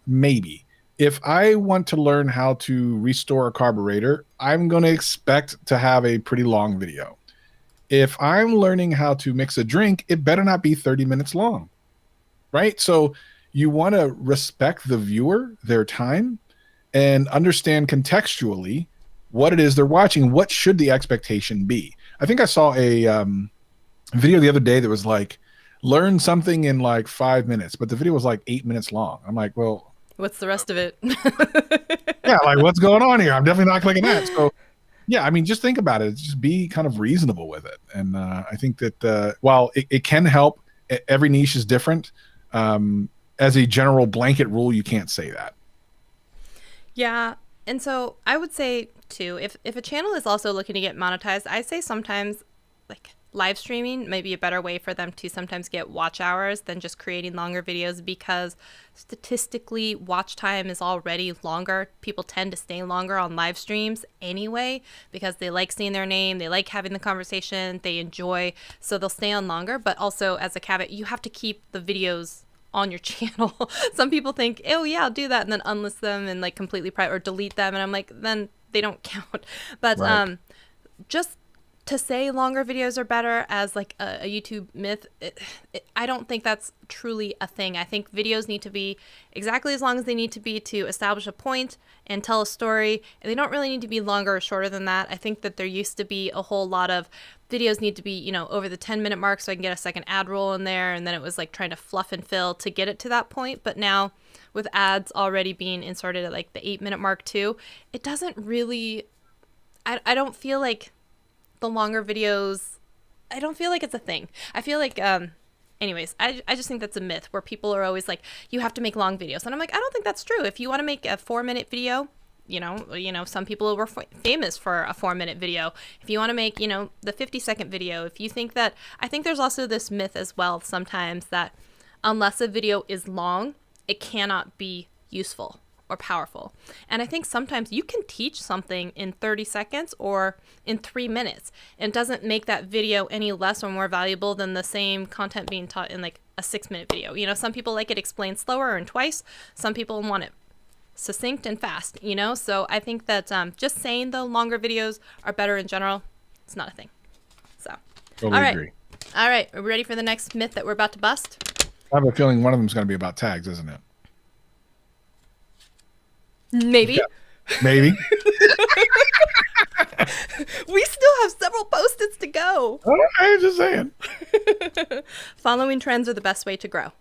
maybe. If I want to learn how to restore a carburetor, I'm going to expect to have a pretty long video. If I'm learning how to mix a drink, it better not be 30 minutes long, right? So you want to respect the viewer, their time, and understand contextually what it is they're watching. What should the expectation be? I think I saw a video the other day that was like, learn something in like 5 minutes, but the video was like 8 minutes long. I'm like, well, what's the rest of it? Yeah, like what's going on here? I'm definitely not clicking that. So yeah, I mean, just think about it. Just be kind of reasonable with it. And I think that while it can help, every niche is different. As a general blanket rule, you can't say that. Yeah. And so I would say too, if a channel is also looking to get monetized, I say sometimes like live streaming might be a better way for them to sometimes get watch hours than just creating longer videos, because statistically watch time is already longer. People tend to stay longer on live streams anyway because they like seeing their name, they like having the conversation, they enjoy, so they'll stay on longer. But also, as a caveat, you have to keep the videos on your channel. Some people think, oh yeah, I'll do that, and then unlist them and like completely private or delete them, and I'm like, then they don't count. But right. Just to say longer videos are better as like a YouTube myth, I don't think that's truly a thing. I think videos need to be exactly as long as they need to be to establish a point and tell a story. And they don't really need to be longer or shorter than that. I think that there used to be a whole lot of videos need to be, you know, over the 10-minute mark so I can get a second ad roll in there. And then it was like trying to fluff and fill to get it to that point. But now with ads already being inserted at like the 8-minute mark too, it doesn't really, I don't feel like the longer videos, I don't feel like it's a thing. I feel like, anyways, I just think that's a myth where people are always like, you have to make long videos. And I'm like, I don't think that's true. If you want to make a 4-minute video, you know, some people were famous for a 4-minute video. If you want to make, you know, the 50-second video, if you think that, I think there's also this myth as well sometimes that unless a video is long, it cannot be useful or powerful. And I think sometimes you can teach something in 30 seconds or in 3 minutes. It doesn't make that video any less or more valuable than the same content being taught in like a 6-minute video. You know, some people like it explained slower and twice. Some people want it succinct and fast, you know? So I think that just saying the longer videos are better in general, it's not a thing. So, totally agree. All right. Are we ready for the next myth that we're about to bust? I have a feeling one of them is going to be about tags, isn't it? Maybe. Yeah, maybe. We still have several post-its to go. Oh, I'm just saying. Following trends are the best way to grow.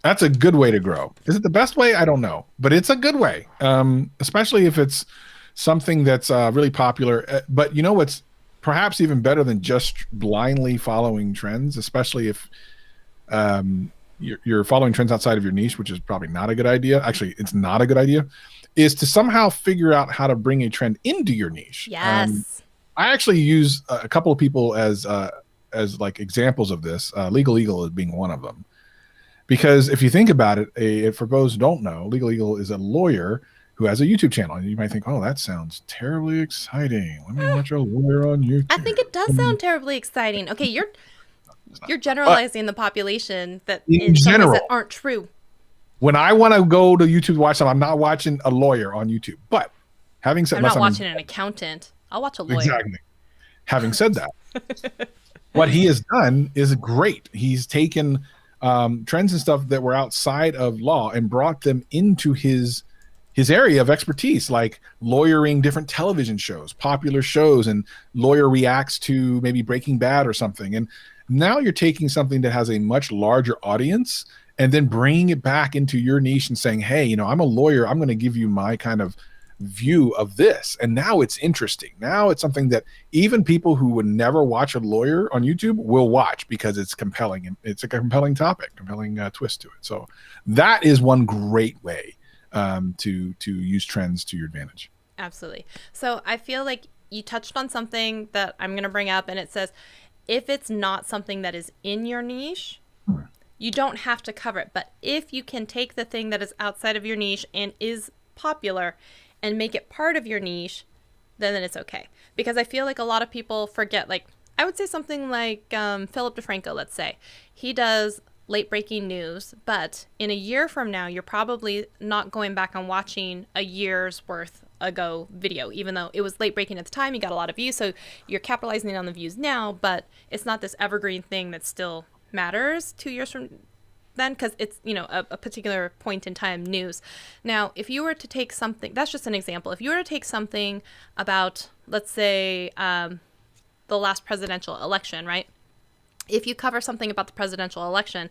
That's a good way to grow. Is it the best way? I don't know. But it's a good way, especially if it's something that's really popular. But you know what's perhaps even better than just blindly following trends, especially if you're following trends outside of your niche, which is probably not a good idea. Actually, it's not a good idea. Is to somehow figure out how to bring a trend into your niche. Yes. I actually use a couple of people as like examples of this. Legal Eagle is being one of them. Because if you think about it, for those who don't know, Legal Eagle is a lawyer who has a YouTube channel. And you might think, oh, that sounds terribly exciting. Let me watch a lawyer on YouTube. I think it does sound terribly exciting. Okay, you're generalizing the population that in some ways that aren't true. When I want to go to YouTube to watch something, I'm not watching a lawyer on YouTube. But having said, I'm not watching an accountant. I'll watch a lawyer. Exactly. Having said that, what he has done is great. He's taken trends and stuff that were outside of law and brought them into his area of expertise, like lawyering different television shows, popular shows, and lawyer reacts to maybe Breaking Bad or something. And now you're taking something that has a much larger audience and then bringing it back into your niche and saying, hey, you know, I'm a lawyer, I'm going to give you my kind of view of this. And now it's interesting. Now it's something that even people who would never watch a lawyer on YouTube will watch because it's compelling, and it's a compelling topic, compelling twist to it. So that is one great way to use trends to your advantage. Absolutely. So I feel like you touched on something that I'm going to bring up, and it says, if it's not something that is in your niche, you don't have to cover it. But if you can take the thing that is outside of your niche and is popular and make it part of your niche, then it's okay. Because I feel like a lot of people forget, like, I would say something like Philip DeFranco, let's say. He does late breaking news, but in a year from now, you're probably not going back and watching a year's worth ago video, even though it was late breaking at the time, you got a lot of views, so you're capitalizing on the views now, but it's not this evergreen thing that still matters 2 years from then, because it's, you know, a particular point in time news. Now, if you were to take something, that's just an example, if you were to take something about, let's say, the last presidential election, right? If you cover something about the presidential election,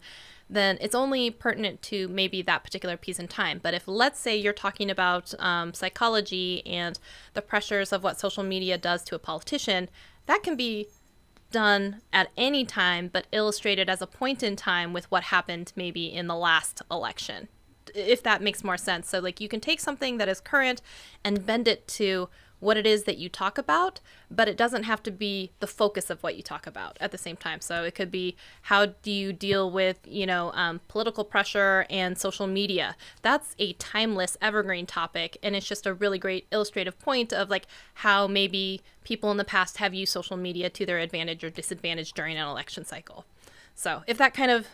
then it's only pertinent to maybe that particular piece in time. But if, let's say, you're talking about psychology and the pressures of what social media does to a politician, that can be done at any time, but illustrated as a point in time with what happened maybe in the last election, if that makes more sense. So, like, you can take something that is current and bend it to what it is that you talk about, but it doesn't have to be the focus of what you talk about at the same time. So it could be, how do you deal with, you know, political pressure and social media? That's a timeless, evergreen topic, and it's just a really great illustrative point of, like, how maybe people in the past have used social media to their advantage or disadvantage during an election cycle. So if that kind of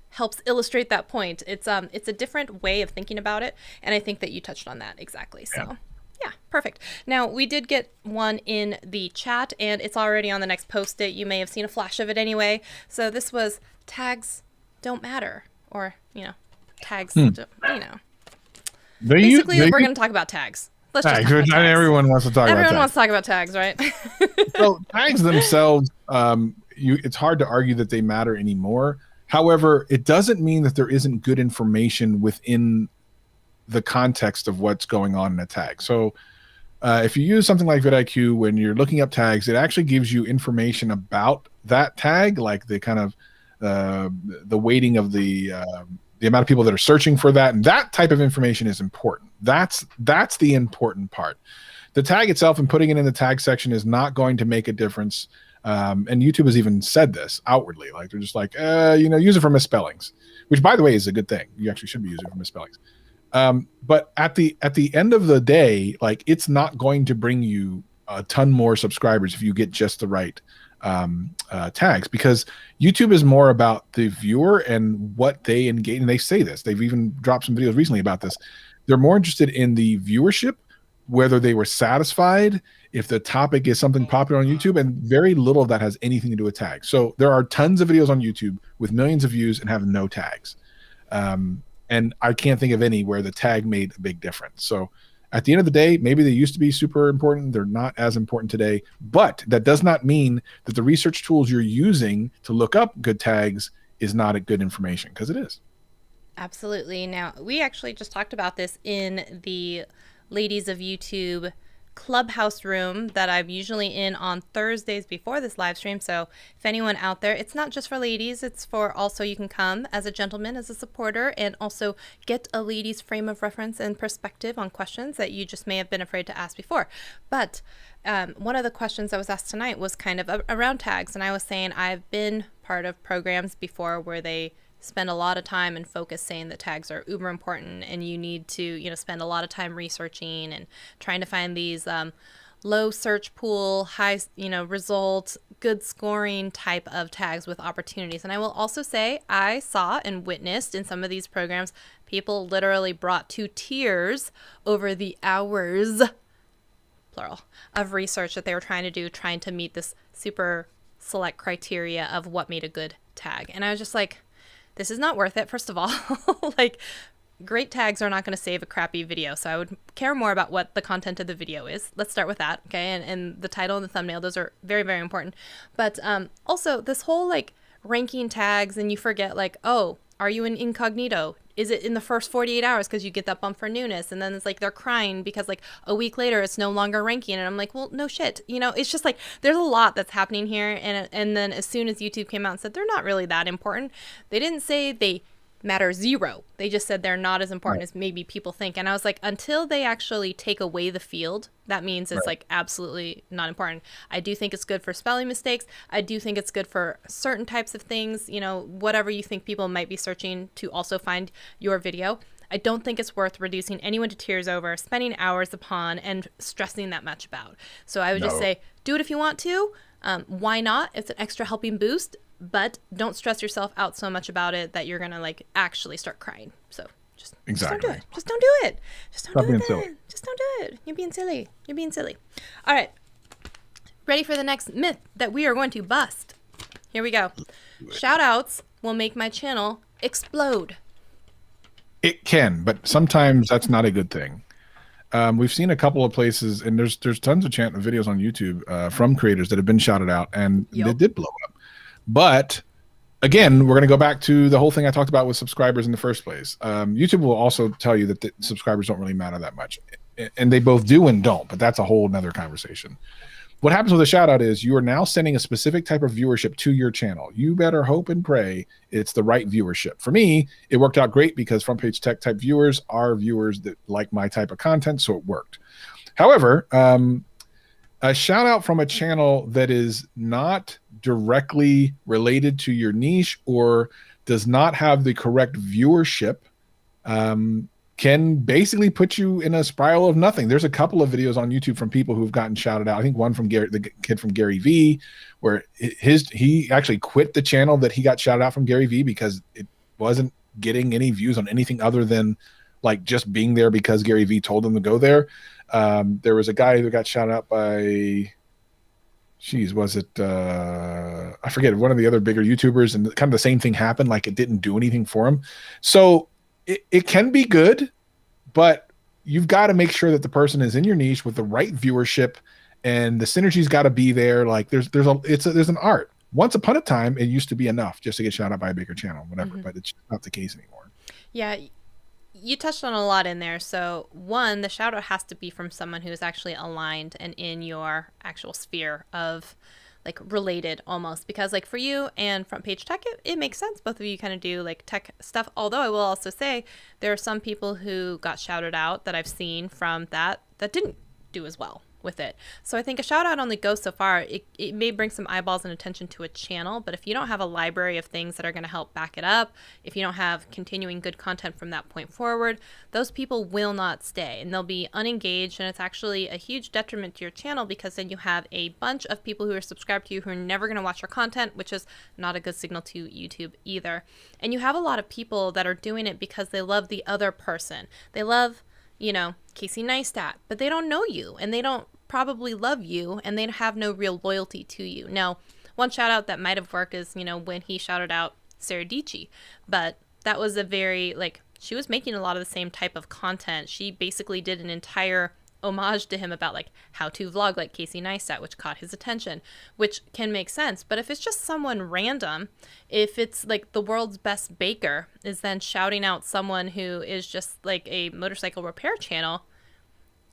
helps illustrate that point, it's a different way of thinking about it, and I think that you touched on that exactly. So. Yeah. Yeah, perfect. Now, we did get one in the chat, and it's already on the next post-it. You may have seen a flash of it anyway. So this was, tags don't matter, or, you know, tags, don't, you know. Basically, we're going to talk about tags. Let's just talk about tags. Everyone wants to talk about tags. Everyone wants to talk about tags, right? So tags themselves, it's hard to argue that they matter anymore. However, it doesn't mean that there isn't good information within the context of what's going on in a tag. So if you use something like vidIQ, when you're looking up tags, it actually gives you information about that tag, like the kind of the weighting of the amount of people that are searching for that, and that type of information is important. That's the important part. The tag itself and putting it in the tag section is not going to make a difference. And YouTube has even said this outwardly, like they're just like, you know, use it for misspellings, which, by the way, is a good thing. You actually should be using it for misspellings. But at the end of the day, like, it's not going to bring you a ton more subscribers if you get just the right tags, because YouTube is more about the viewer and what they engage. And they say this, they've even dropped some videos recently about this. They're more interested in the viewership, whether they were satisfied, if the topic is something popular on YouTube, and very little of that has anything to do with tags. So there are tons of videos on YouTube with millions of views and have no tags. And I can't think of any where the tag made a big difference. So at the end of the day, maybe they used to be super important. They're not as important today, but that does not mean that the research tools you're using to look up good tags is not a good information, because it is. Absolutely. Now, we actually just talked about this in the Ladies of YouTube Clubhouse room that I'm usually in on Thursdays before this live stream. So if anyone out there, it's not just for ladies, it's for also, you can come as a gentleman, as a supporter, and also get a lady's frame of reference and perspective on questions that you just may have been afraid to ask before. But one of the questions that was asked tonight was kind of around tags, and I was saying I've been part of programs before where they spend a lot of time and focus saying that tags are uber important, and you need to, you know, spend a lot of time researching and trying to find these low search pool, high, you know, results, good scoring type of tags with opportunities. And I will also say I saw and witnessed in some of these programs, people literally brought to tears over the hours, plural, of research that they were trying to do, trying to meet this super select criteria of what made a good tag. And I was just like, this is not worth it, first of all. Like, great tags are not going to save a crappy video, so I would care more about what the content of the video is. Let's start with that, okay? And the title and the thumbnail, those are very, very important. But also, this whole, like, ranking tags, and you forget, like, oh, are you in incognito? Is it in the first 48 hours because you get that bump for newness? And then it's like they're crying because like a week later it's no longer ranking. And I'm like, well, no shit. You know, it's just like there's a lot that's happening here. And then as soon as YouTube came out and said they're not really that important, they didn't say they matter zero. They just said they're not as important as maybe people think. And I was like, until they actually take away the field, that means it's like absolutely not important. I do think it's good for spelling mistakes. I do think it's good for certain types of things, you know, whatever you think people might be searching to also find your video. I don't think it's worth reducing anyone to tears over, spending hours upon, and stressing that much about. So I would just say, do it if you want to. Why not? It's an extra helping boost. But don't stress yourself out so much about it that you're going to like actually start crying. So just don't do it. Just don't do it. Just don't do it. Just don't do it. You're being silly. You're being silly. All right. Ready for the next myth that we are going to bust. Here we go. Shout outs will make my channel explode. It can, but sometimes that's not a good thing. We've seen a couple of places, and there's tons of videos on YouTube from creators that have been shouted out, and they did blow up. But again, we're going to go back to the whole thing I talked about with subscribers in the first place. YouTube will also tell you that the subscribers don't really matter that much, and they both do and don't, but that's a whole nother conversation. What happens with a shout out is you are now sending a specific type of viewership to your channel. You better hope and pray it's the right viewership. For me, it worked out great because front page tech type viewers are viewers that like my type of content, so it worked. However, a shout out from a channel that is not directly related to your niche or does not have the correct viewership can basically put you in a spiral of nothing. There's a couple of videos on YouTube from people who've gotten shouted out. I think one from the kid from Gary V, where he actually quit the channel that he got shouted out from Gary V because it wasn't getting any views on anything other than like just being there because Gary V told them to go there. There was a guy who got shouted out by, was it, I forget, one of the other bigger YouTubers, and kind of the same thing happened. Like it didn't do anything for him. So it can be good, but you've got to make sure that the person is in your niche with the right viewership, and the synergy's got to be there. Like there's an art. Once upon a time, it used to be enough just to get shouted out by a bigger channel, whatever, but it's not the case anymore. Yeah. You touched on a lot in there. So one, the shout out has to be from someone who is actually aligned and in your actual sphere of like related almost, because like for you and front page tech, it makes sense. Both of you kind of do like tech stuff. Although I will also say there are some people who got shouted out that I've seen from that didn't do as well with it. So I think a shout out only goes so far. It may bring some eyeballs and attention to a channel, but if you don't have a library of things that are going to help back it up, if you don't have continuing good content from that point forward, those people will not stay and they'll be unengaged, and it's actually a huge detriment to your channel because then you have a bunch of people who are subscribed to you who are never going to watch your content, which is not a good signal to YouTube either. And you have a lot of people that are doing it because they love the other person. They love, you know, Casey Neistat, but they don't know you and they don't probably love you and they have no real loyalty to you. Now, one shout out that might have worked is, you know, when he shouted out Sarah Dietschy, but that was a very, like, she was making a lot of the same type of content. She basically did an entire homage to him about like how to vlog like Casey Neistat, which caught his attention, which can make sense. But if it's just someone random, if it's like the world's best baker is then shouting out someone who is just like a motorcycle repair channel,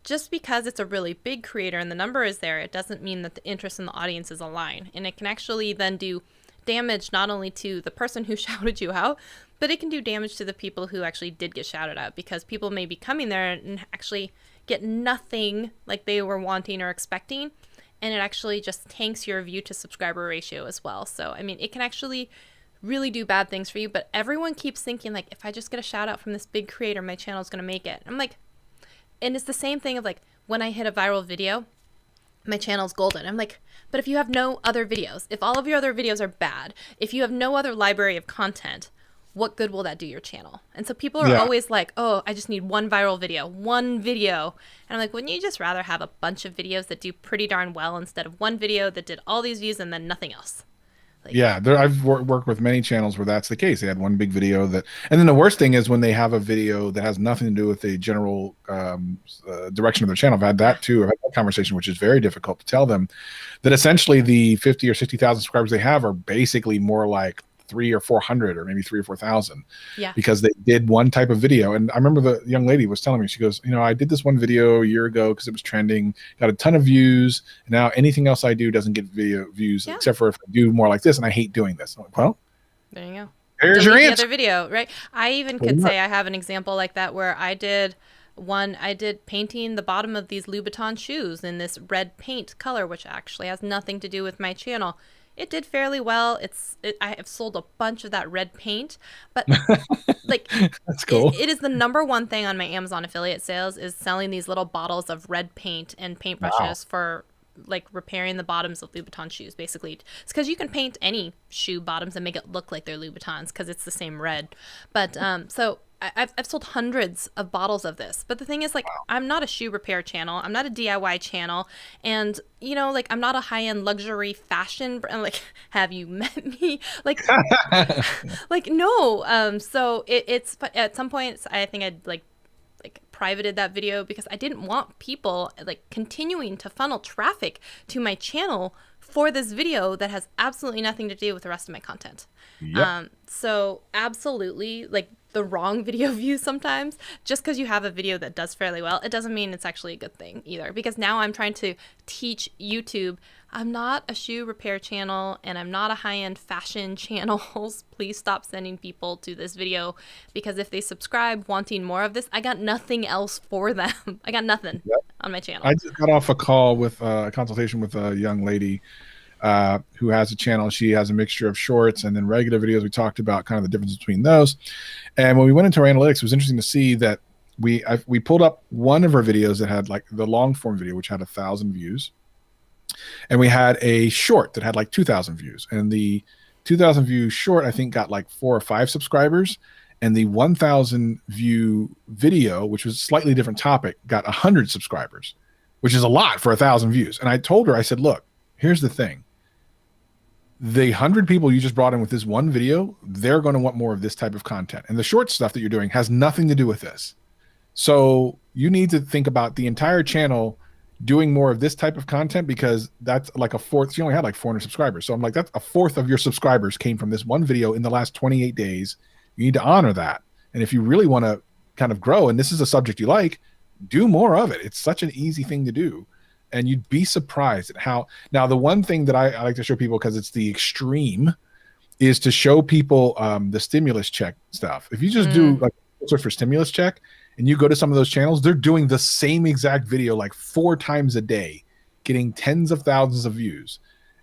just because it's a really big creator and the number is there, it doesn't mean that the interest in the audience is aligned. And it can actually then do damage not only to the person who shouted you out, but it can do damage to the people who actually did get shouted out, because people may be coming there and actually get nothing like they were wanting or expecting, and it actually just tanks your view to subscriber ratio as well. So I mean, it can actually really do bad things for you, but everyone keeps thinking like, if I just get a shout out from this big creator, my channel is going to make it. I'm like, and it's the same thing of like when I hit a viral video, my channel's golden. I'm like, but if you have no other videos, if all of your other videos are bad, if you have no other library of content, what good will that do your channel? And so people are always like, oh, I just need one viral video, one video. And I'm like, wouldn't you just rather have a bunch of videos that do pretty darn well instead of one video that did all these views and then nothing else? Like, yeah, I've worked with many channels where that's the case. They had one big video that, and then the worst thing is when they have a video that has nothing to do with the general direction of their channel. I've had that too. I've had that conversation, which is very difficult to tell them that essentially the 50 or 60,000 subscribers they have are basically more like 300 or 400 or maybe 3,000 or 4,000 Yeah. because they did one type of video. And I remember the young lady was telling me, she goes, I did this one video a year ago because it was trending, got a ton of views. And now anything else I do doesn't get video views except for if I do more like this. And I hate doing this. I'm like, well, there you go. There's your answer. The other video, right? I even could say I have an example like that where I did painting the bottom of these Louboutin shoes in this red paint color, which actually has nothing to do with my channel. It did fairly well. I have sold a bunch of that red paint, but like that's cool. It is the #1 thing on my Amazon affiliate sales is selling these little bottles of red paint and paintbrushes for like repairing the bottoms of Louboutin shoes. Basically, it's because you can paint any shoe bottoms and make it look like they're Louboutins because it's the same red. But so I've sold hundreds of bottles of this. But the thing is, like, I'm not a shoe repair channel. I'm not a DIY channel. And, like, I'm not a high-end luxury fashion brand. Like, have you met me? Like, no. So it's at some point, I think I'd, like privated that video because I didn't want people, like, continuing to funnel traffic to my channel for this video that has absolutely nothing to do with the rest of my content. Yep. So absolutely, like, the wrong video views sometimes. Just because you have a video that does fairly well, it doesn't mean it's actually a good thing either. Because now I'm trying to teach YouTube, I'm not a shoe repair channel and I'm not a high-end fashion channel. Please stop sending people to this video because if they subscribe wanting more of this, I got nothing else for them. I got nothing on my channel. I just got off a call with a consultation with a young lady who has a channel. She has a mixture of shorts and then regular videos. We talked about kind of the difference between those. And when we went into our analytics, it was interesting to see that we pulled up one of her videos that had like the long form video, which had 1,000 views. And we had a short that had like 2,000 views. And the 2,000 view short, I think, got like 4 or 5 subscribers. And the 1,000 view video, which was a slightly different topic, got 100 subscribers, which is a lot for 1,000 views. And I told her, I said, look, here's the thing. The 100 people you just brought in with this one video, they're going to want more of this type of content. And the short stuff that you're doing has nothing to do with this. So you need to think about the entire channel doing more of this type of content because that's like a fourth. She only had like 400 subscribers. So I'm like, that's a fourth of your subscribers came from this one video in the last 28 days. You need to honor that. And if you really want to kind of grow, and this is a subject you like, do more of it. It's such an easy thing to do. And you'd be surprised at how. Now, the one thing that I like to show people, because it's the extreme, is to show people the stimulus check stuff. If you just do like search for stimulus check and you go to some of those channels, they're doing the same exact video like 4 times a day, getting tens of thousands of views.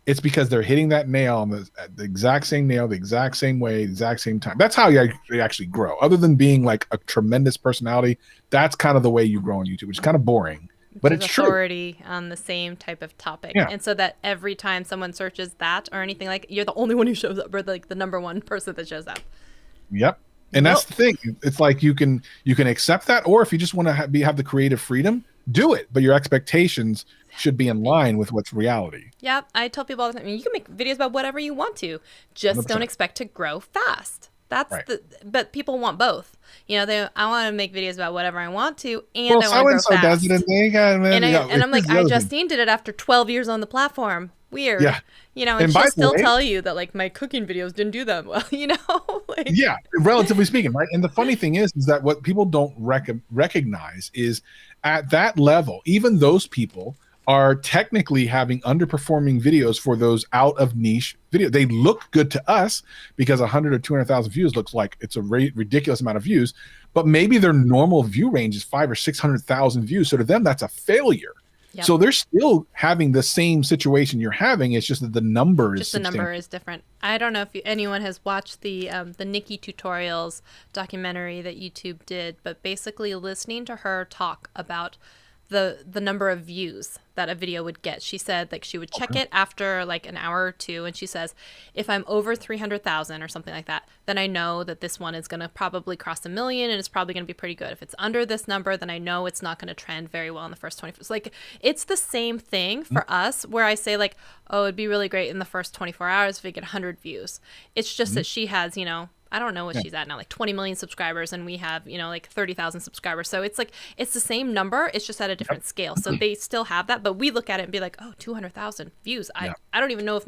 It's because they're hitting that nail on the exact same nail, the exact same way, the exact same time. That's how you actually grow. Other than being like a tremendous personality, that's kind of the way you grow on YouTube, which is kind of boring. But it's authority on the same type of topic. And so that every time someone searches that or anything, like, you're the only one who shows up, or like the #1 person that shows up. Yep. And that's the thing. It's like you can accept that, or if you just want to have the creative freedom, do it. But your expectations should be in line with what's reality. Yeah, I tell people all the time, you can make videos about whatever you want to. Just 100%. Don't expect to grow fast. That's right. But people want both. I want to make videos about whatever I want to, and I want to grow fast. Does it, and I'm like, Justine did it after 12 years on the platform. Weird. Yeah. And she'll still tell you that, like, my cooking videos didn't do that well, like, yeah, relatively speaking, right? And the funny thing is that what people don't recognize is at that level, even those people are technically having underperforming videos for those out of niche video. They look good to us because 100 or 200,000 views looks like it's a ridiculous amount of views, but maybe their normal view range is 500 or 600,000 views. So to them, that's a failure. Yep. So they're still having the same situation you're having. It's just that the number is different. I don't know if anyone has watched the Nikki Tutorials documentary that YouTube did, but basically listening to her talk about the number of views that a video would get. She said, like, she would check it after like an hour or two, and she says, if I'm over 300,000 or something like that, then I know that this one is going to probably cross 1 million and it's probably going to be pretty good. If it's under this number, then I know it's not going to trend very well in the first 24. Like, it's the same thing for us, where I say, like, oh, it'd be really great in the first 24 hours if we get 100 views. It's just that she has, I don't know what she's at now, like 20 million subscribers, and we have, like 30,000 subscribers. So it's like, it's the same number. It's just at a different scale. So they still have that, but we look at it and be like, oh, 200,000 views. I don't even know if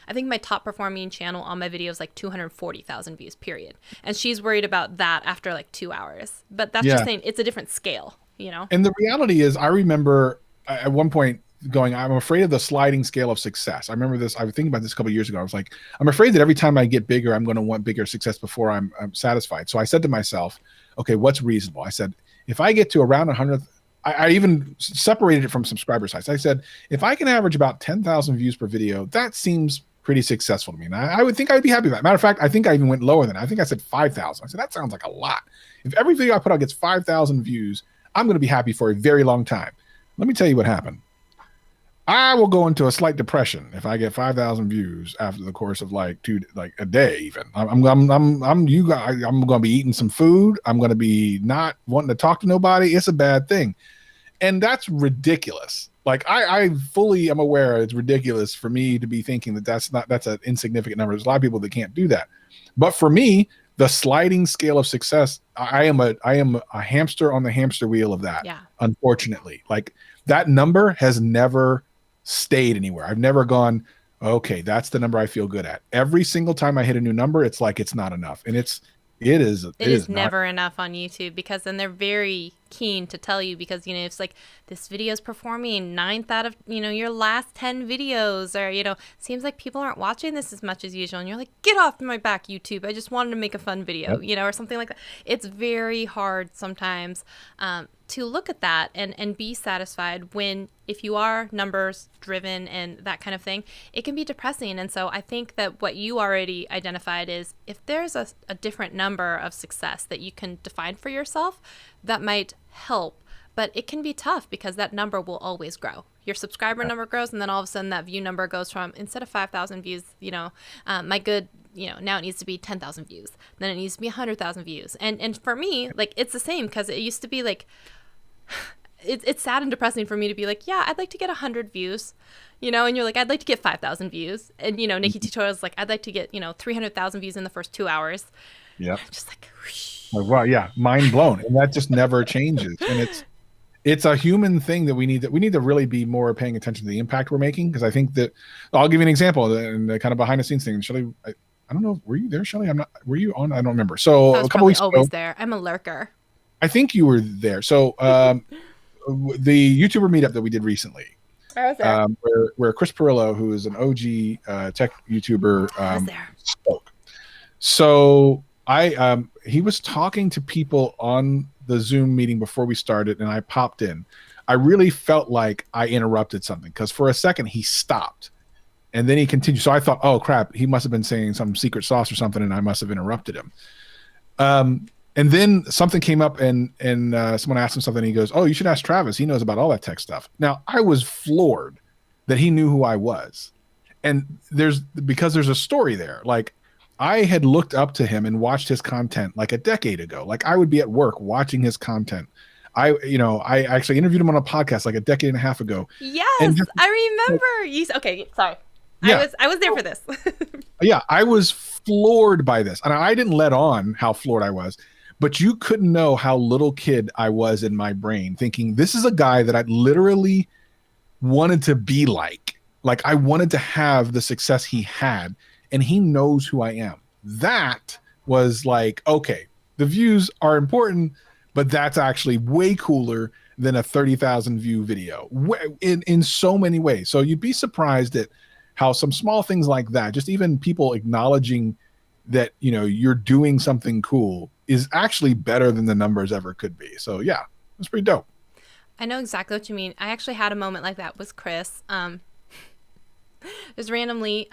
I think my top performing channel on my video is like 240,000 views, period. And she's worried about that after like 2 hours. But that's just saying it's a different scale, you know? And the reality is, I remember at one point going, I'm afraid of the sliding scale of success. I remember this. I was thinking about this a couple of years ago. I was like, I'm afraid that every time I get bigger, I'm going to want bigger success before I'm satisfied. So I said to myself, okay, what's reasonable? I said, if I get to around 100, I even separated it from subscriber size. I said, if I can average about 10,000 views per video, that seems pretty successful to me. And I would think I'd be happy with that. Matter of fact, I think I even went lower than that. I think I said 5,000. I said, that sounds like a lot. If every video I put out gets 5,000 views, I'm going to be happy for a very long time. Let me tell you what happened. I will go into a slight depression if I get 5,000 views after the course of like a day. Even I'm going to be eating some food. I'm going to be not wanting to talk to nobody. It's a bad thing, and that's ridiculous. Like I fully am aware it's ridiculous for me to be thinking that's an insignificant number. There's a lot of people that can't do that, but for me, the sliding scale of success, I am a hamster on the hamster wheel of that. Yeah. Unfortunately, like that number has never stayed anywhere. I've never gone, okay, that's the number I feel good at. Every single time I hit a new number, it's like it's not enough. And it is never enough on YouTube, because then they're very keen to tell you, because, you know, it's like this video is performing 9th out of, you know, your last 10 videos, or, you know, seems like people aren't watching this as much as usual, and you're like, get off my back, YouTube, I just wanted to make a fun video. Yep. You know, or something like that. It's very hard sometimes to look at that and be satisfied when, if you are numbers driven and that kind of thing, it can be depressing. And so I think that what you already identified is, if there's a different number of success that you can define for yourself, that might help. But it can be tough, because that number will always grow. Your subscriber number grows, and then all of a sudden that view number goes from, instead of 5,000 views, you know, my good, you know, now it needs to be 10,000 views. Then it needs to be 100,000 views. And for me, like, it's the same, because it used to be like, it's sad and depressing for me to be like, yeah, I'd like to get 100 views, you know, and you're like, I'd like to get 5,000 views. And, you know, Nikki Tutorials like, I'd like to get, you know, 300,000 views in the first 2 hours. Yeah. Just like, whoosh. Well, yeah, mind blown. And that just never changes. And it's a human thing that we need to really be more paying attention to the impact we're making. Because I think that, I'll give you an example, and the kind of behind the scenes thing. Shelly, I don't know, were you there, Shelly? Were you on? I don't remember. So I was a couple weeks always ago, there. I'm a lurker. I think you were there. So the YouTuber meetup that we did recently, I was there. Where Chris Perillo, who is an OG tech YouTuber, spoke. So he was talking to people on the Zoom meeting before we started, and I popped in. I really felt like I interrupted something, because for a second he stopped, and then he continued. So I thought, oh crap, he must have been saying some secret sauce or something, and I must have interrupted him. And then something came up, and someone asked him something, and he goes, oh, you should ask Travis. He knows about all that tech stuff. Now, I was floored that he knew who I was. And because there's a story there. Like, I had looked up to him and watched his content like a decade ago. Like, I would be at work watching his content. I actually interviewed him on a podcast like a decade and a half ago. Yes, I remember. Okay, sorry. Yeah. I was there for this. Yeah, I was floored by this. And I didn't let on how floored I was. But you couldn't know how little kid I was in my brain, thinking this is a guy that I literally wanted to be like. Like, I wanted to have the success he had, and he knows who I am. That was like, okay, the views are important, but that's actually way cooler than a 30,000 view video in so many ways. So you'd be surprised at how some small things like that, just even people acknowledging that, you know, you're doing something cool, is actually better than the numbers ever could be. So yeah, it's pretty dope. I know exactly what you mean. I actually had a moment like that with Chris. Just randomly,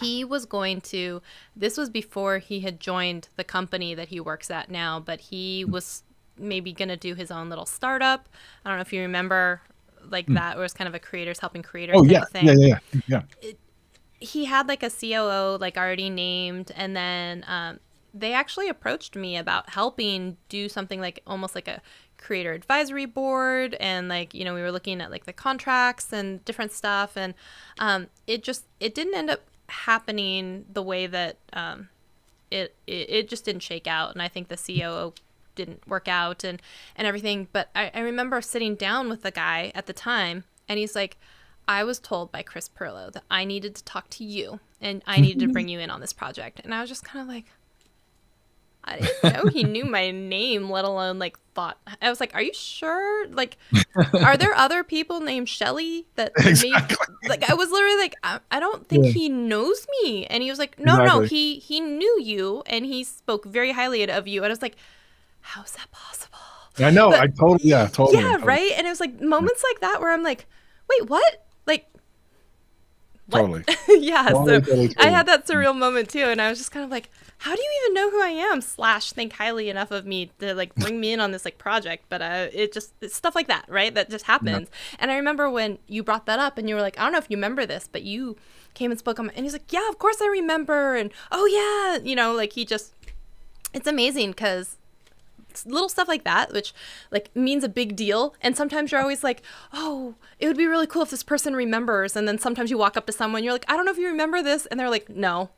he was going to, this was before he had joined the company that he works at now, but he was maybe going to do his own little startup. I don't know if you remember, like that, where it was kind of a creators helping creators type of thing. Yeah. He had like a COO like already named, and then they actually approached me about helping do something like almost like a creator advisory board, and like, you know, we were looking at like the contracts and different stuff, and it didn't end up happening the way that it just didn't shake out, and I think the COO didn't work out and everything. But I remember sitting down with the guy at the time, and he's like, I was told by Chris Perlow that I needed to talk to you and I needed to bring you in on this project. And I was just kind of like, I didn't know he knew my name, let alone like thought. I was like, are you sure? Like, are there other people named Shelly that Exactly. like, I was literally like, I don't think he knows me. And he was like, no, he knew you and he spoke very highly of you. And I was like, how is that possible? I know. But, totally. Yeah, right. And it was like moments like that where I'm like, wait, what? Like, what? Totally. Yeah. Totally. I had that surreal moment too. And I was just kind of like, how do you even know who I am? / think highly enough of me to like bring me in on this like project. But it's stuff like that, right? That just happens. Yeah. And I remember when you brought that up and you were like, I don't know if you remember this, but you came and spoke on, and he's like, yeah, of course I remember. And oh yeah, you know, like it's amazing because little stuff like that, which like means a big deal. And sometimes you're always like, oh, it would be really cool if this person remembers. And then sometimes you walk up to someone, you're like, I don't know if you remember this. And they're like, no.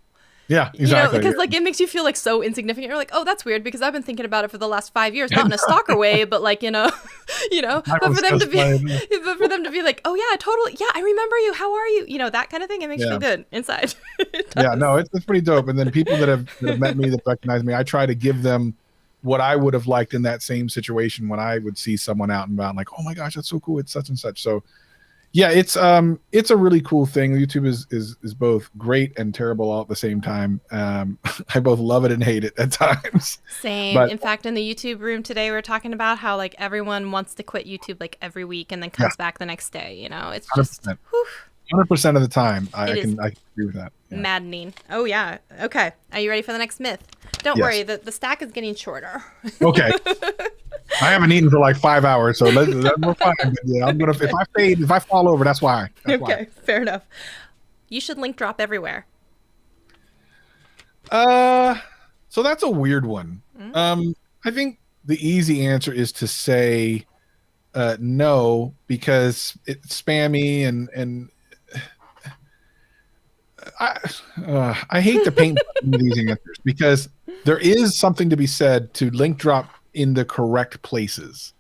Yeah, exactly. You know, because like it makes you feel like so insignificant. You're like, oh, that's weird because I've been thinking about it for the last 5 years, not in a stalker way, but like but for them to be like, oh yeah, totally, yeah, I remember you. How are you? You know, that kind of thing. It makes you feel good inside. Yeah, no, it's pretty dope. And then people that have met me, that recognize me, I try to give them what I would have liked in that same situation when I would see someone out and about, like, oh my gosh, that's so cool. It's such and such. So yeah, it's a really cool thing. YouTube is both great and terrible all at the same time. I both love it and hate it at times. Same. But in fact, in the YouTube room today, we were talking about how like everyone wants to quit YouTube like every week and then comes back the next day. You know, it's just 100% of the time. I can agree with that. Yeah. Maddening. Oh yeah. Okay. Are you ready for the next myth? Don't worry. The stack is getting shorter. Okay. I haven't eaten for like 5 hours, so we're fine. Yeah, I'm gonna. If I fall over, that's why. Okay, fair enough. You should link drop everywhere. So that's a weird one. I think the easy answer is to say no, because it's spammy and I hate to paint these answers because there is something to be said to link drop in the correct places.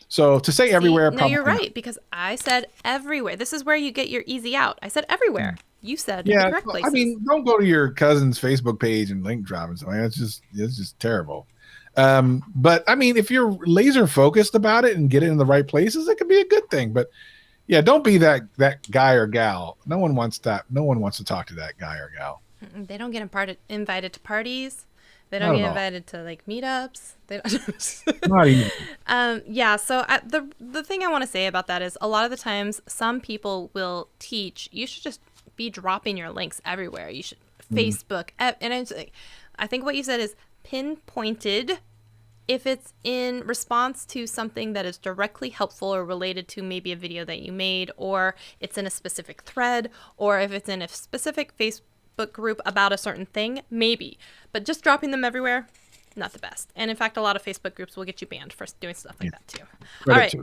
So to say everywhere, no, you're right, because I said everywhere. This is where you get your easy out. I said everywhere. You said the correct places. I mean, don't go to your cousin's Facebook page and link drop and something. It's just terrible. But I mean, if you're laser focused about it and get it in the right places, it can be a good thing. But yeah, don't be that guy or gal. No one wants that. No one wants to talk to that guy or gal. They don't get invited to parties. They don't get invited to like meetups. They don't. Not even. Yeah. So the thing I want to say about that is a lot of the times some people will teach you should just be dropping your links everywhere. You should Facebook and I think what you said is pinpointed. If it's in response to something that is directly helpful or related to maybe a video that you made, or it's in a specific thread, or if it's in a specific Facebook group about a certain thing, maybe. But just dropping them everywhere, not the best. And in fact, a lot of Facebook groups will get you banned for doing stuff like that too. All right.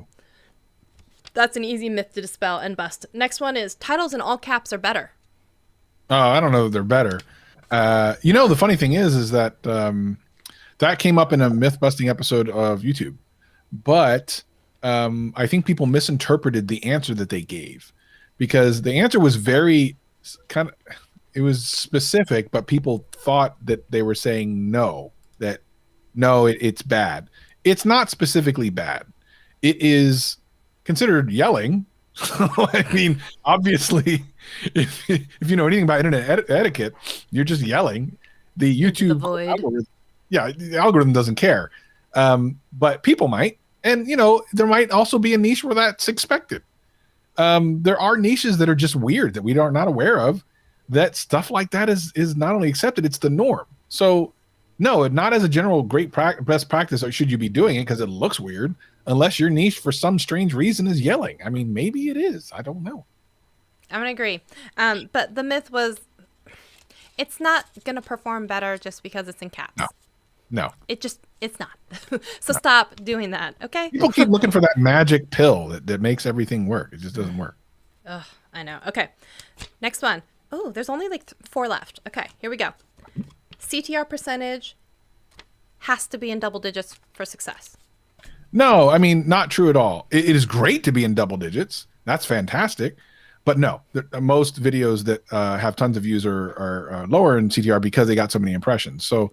That's an easy myth to dispel and bust. Next one is titles in all caps are better. Oh, I don't know if they're better. The funny thing is that that came up in a myth busting episode of YouTube, but I think people misinterpreted the answer that they gave, because the answer was very it was specific, but people thought that they were saying it's bad. It's not specifically bad. It is considered yelling. I mean, obviously, if you know anything about internet etiquette, you're just yelling. The YouTube algorithm, the algorithm doesn't care, but people might, and there might also be a niche where that's expected. There are niches that are just weird that we are not aware of. That stuff like that is not only accepted, it's the norm. So, no, not as a general best practice should you be doing it because it looks weird, unless your niche for some strange reason is yelling. I mean, maybe it is. I don't know. I'm gonna agree, but the myth was it's not gonna perform better just because it's in caps. No. It's not. So stop doing that, okay? People keep looking for that magic pill that makes everything work. It just doesn't work. Ugh, I know. Okay, next one. Oh, there's only like 4 left. Okay, here we go. CTR percentage has to be in double digits for success. No, I mean, not true at all. It is great to be in double digits. That's fantastic. But no, most videos that have tons of views are lower in CTR because they got so many impressions. So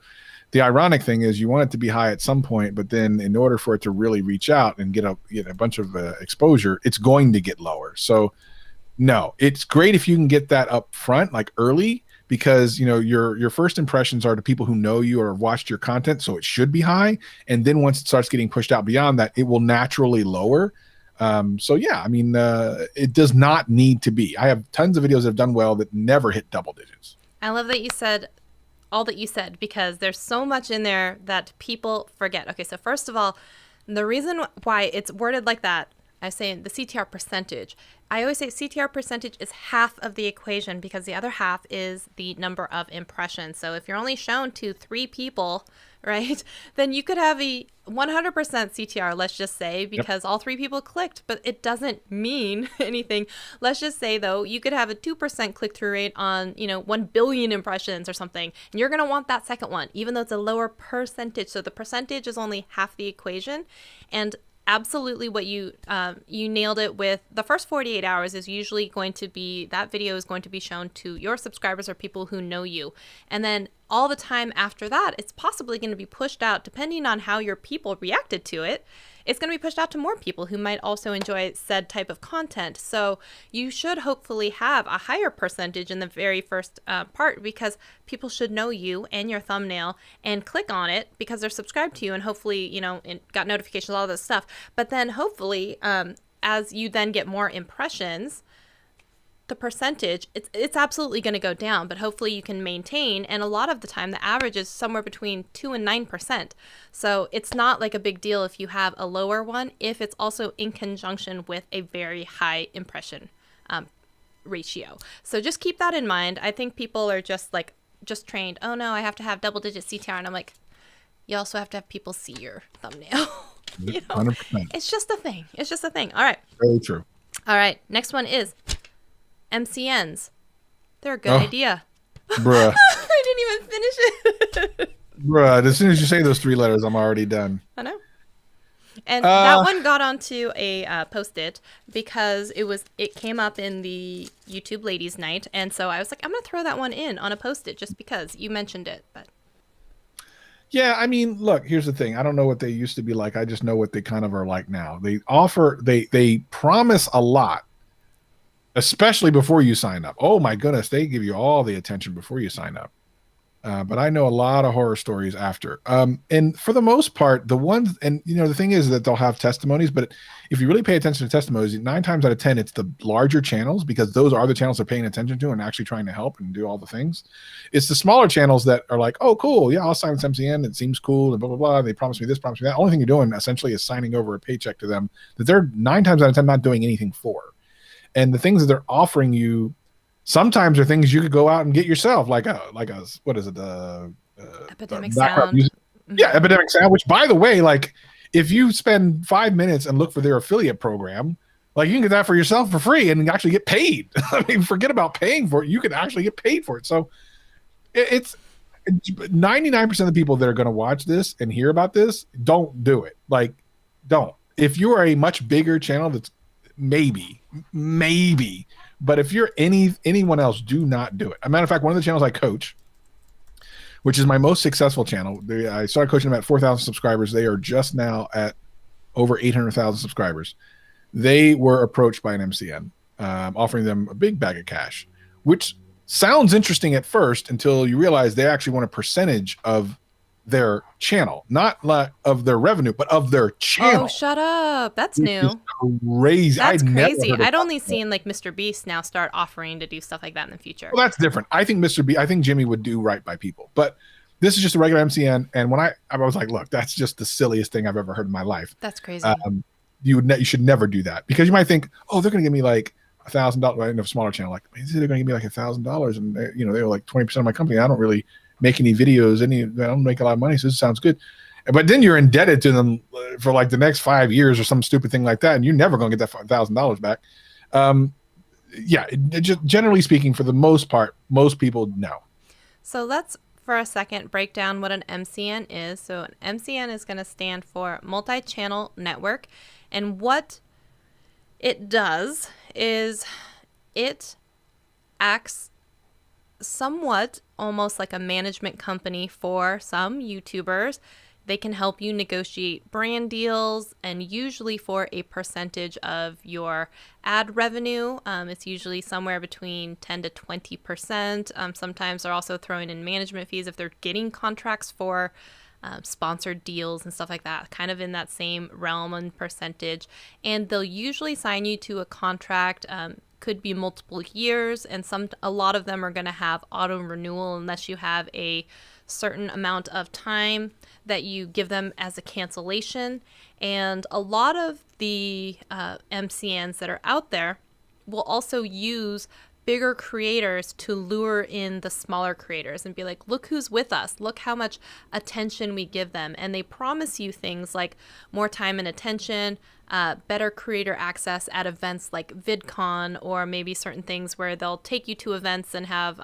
the ironic thing is you want it to be high at some point, but then in order for it to really reach out and get a bunch of exposure, it's going to get lower. So no, it's great if you can get that up front, like early, because your first impressions are to people who know you or have watched your content, so it should be high. And then once it starts getting pushed out beyond that, it will naturally lower. So yeah, I mean, it does not need to be. I have tons of videos that have done well that never hit double digits. I love that you said all that you said, because there's so much in there that people forget. Okay, so first of all, the reason why it's worded like that, I say the CTR percentage. I always say CTR percentage is half of the equation, because the other half is the number of impressions. So if you're only shown to 3 people, right, then you could have a 100% CTR, let's just say, because all 3 people clicked, but it doesn't mean anything. Let's just say, though, you could have a 2% click-through rate on, 1 billion impressions or something, and you're going to want that second one, even though it's a lower percentage. So the percentage is only half the equation. And absolutely, what you nailed it with the first 48 hours is usually going to be, that video is going to be shown to your subscribers or people who know you. And then all the time after that, it's possibly going to be pushed out, depending on how your people reacted to it. It's going to be pushed out to more people who might also enjoy said type of content. So you should hopefully have a higher percentage in the very first part, because people should know you and your thumbnail and click on it because they're subscribed to you, and hopefully, got notifications, all this stuff. But then hopefully, as you then get more impressions, the percentage, it's absolutely going to go down, but hopefully you can maintain. And a lot of the time, the average is somewhere between 2 and 9%. So it's not like a big deal if you have a lower one, if it's also in conjunction with a very high impression ratio. So just keep that in mind. I think people are just trained, oh no, I have to have double-digit CTR. And I'm like, you also have to have people see your thumbnail. 100%. It's just a thing. It's just a thing. All right. Very true. All right. Next one is Mcn's. They're a good idea. Bruh. I didn't even finish it. Bruh, as soon as you say those 3 letters, I'm already done. I know. And that one got onto a Post-it because it came up in the YouTube Ladies Night. And so I was like, I'm going to throw that one in on a Post-it just because you mentioned it. But yeah, I mean, look, here's the thing. I don't know what they used to be like. I just know what they kind of are like now. They promise a lot, especially before you sign up. Oh my goodness, they give you all the attention before you sign up. But I know a lot of horror stories after. And for the most part, the ones, and the thing is that they'll have testimonies, but if you really pay attention to testimonies, 9 times out of 10, it's the larger channels, because those are the channels they're paying attention to and actually trying to help and do all the things. It's the smaller channels that are like, oh, cool. Yeah, I'll sign with MCN. It seems cool. And blah, blah, blah. They promise me this, promise me that. Only thing you're doing essentially is signing over a paycheck to them that they're 9 times out of 10 not doing anything for. And the things that they're offering you sometimes are things you could go out and get yourself, like a what is it? Epidemic Sound. Yeah, Epidemic Sound, which, by the way, like, if you spend 5 minutes and look for their affiliate program, like, you can get that for yourself for free and actually get paid. I mean, forget about paying for it. You can actually get paid for it. So it's 99% of the people that are going to watch this and hear about this, don't do it. Like, don't. If you are a much bigger channel, that's maybe, but if you're anyone else, do not do it. As a matter of fact, one of the channels I coach, which is my most successful channel, I started coaching them at 4,000 subscribers. They are just now at over 800,000 subscribers. They were approached by an MCN, offering them a big bag of cash, which sounds interesting at first until you realize they actually want a percentage of their channel, not like of their revenue, but of their channel. Oh, shut up. That's new. Crazy. That's crazy. I'd only seen like Mr. Beast now start offering to do stuff like that in the future. Well, that's different. I think Jimmy would do right by people, but this is just a regular MCN. And when I was like, look, that's just the silliest thing I've ever heard in my life. That's crazy. You should never do that, because you might think, oh, they're going to give me like $1,000 in a smaller channel. Like, they're going to give me like $1,000, and they're like 20% of my company. I don't really make any videos, I don't make a lot of money, so this sounds good. But then you're indebted to them for like the next 5 years or some stupid thing like that, and you're never going to get that $1,000 back. Just generally speaking, for the most part, most people know. So let's, for a second, break down what an MCN is. So an MCN is going to stand for multi-channel network, and what it does is it acts somewhat almost like a management company for some YouTubers. They can help you negotiate brand deals, and usually for a percentage of your ad revenue. It's usually somewhere between 10 to 20%. Sometimes they're also throwing in management fees if they're getting contracts for sponsored deals and stuff like that, kind of in that same realm and percentage. And they'll usually sign you to a contract. Could be multiple years, and a lot of them are going to have auto renewal unless you have a certain amount of time that you give them as a cancellation. And a lot of the MCNs that are out there will also use bigger creators to lure in the smaller creators and be like, look who's with us, look how much attention we give them. And they promise you things like more time and attention, better creator access at events like VidCon, or maybe certain things where they'll take you to events and have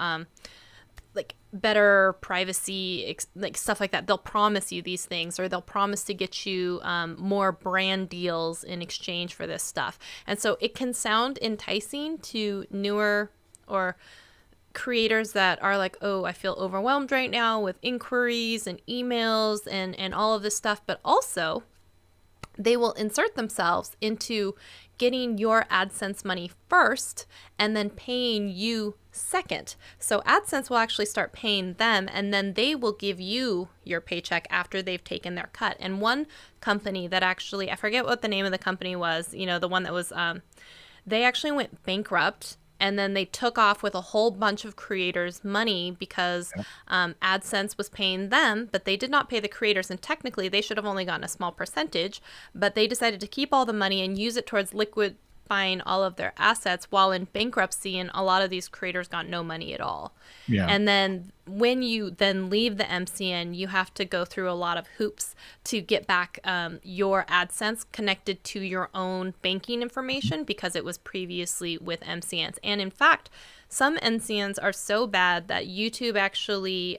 like better privacy, like stuff like that. They'll promise you these things, or they'll promise to get you more brand deals in exchange for this stuff. And so it can sound enticing to newer or creators that are like, oh, I feel overwhelmed right now with inquiries and emails and all of this stuff. But also, they will insert themselves into getting your AdSense money first and then paying you second. So AdSense will actually start paying them, and then they will give you your paycheck after they've taken their cut. And one company that actually, I forget what the name of the company was, you know, the one that was, they actually went bankrupt, and then they took off with a whole bunch of creators' money because AdSense was paying them, but they did not pay the creators. And technically, they should have only gotten a small percentage, but they decided to keep all the money and use it towards liquidifying all of their assets while in bankruptcy. And a lot of these creators got no money at all. Yeah. And then when you then leave the MCN, you have to go through a lot of hoops to get back your AdSense connected to your own banking information because it was previously with MCNs. And in fact, some MCNs are so bad that YouTube actually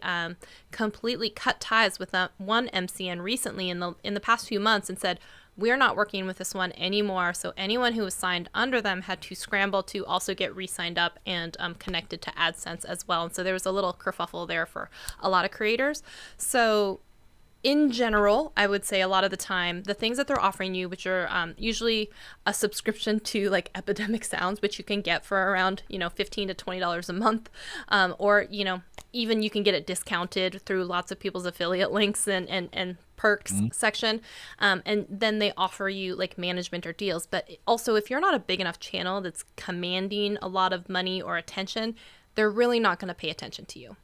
completely cut ties with one MCN recently in the past few months and said, we're not working with this one anymore. So anyone who was signed under them had to scramble to also get re-signed up and connected to AdSense as well. And so there was a little kerfuffle there for a lot of creators. So in general, I would say a lot of the time, the things that they're offering you, which are usually a subscription to like Epidemic Sounds, which you can get for around, $15 to $20 a month, or, even you can get it discounted through lots of people's affiliate links and perks section. And then they offer you like management or deals. But also, if you're not a big enough channel that's commanding a lot of money or attention, they're really not going to pay attention to you.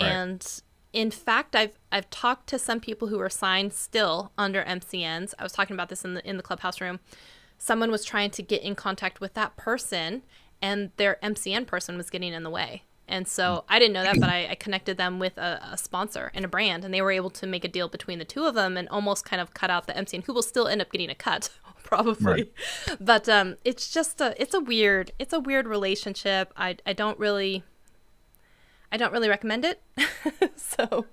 Right. And in fact, I've talked to some people who are signed still under MCNs. I was talking about this in the Clubhouse room. Someone was trying to get in contact with that person, and their MCN person was getting in the way. And so I didn't know that, but I connected them with a sponsor and a brand, and they were able to make a deal between the two of them and almost kind of cut out the MCN, who will still end up getting a cut, probably. Right. But it's just it's a weird relationship. I don't really recommend it. So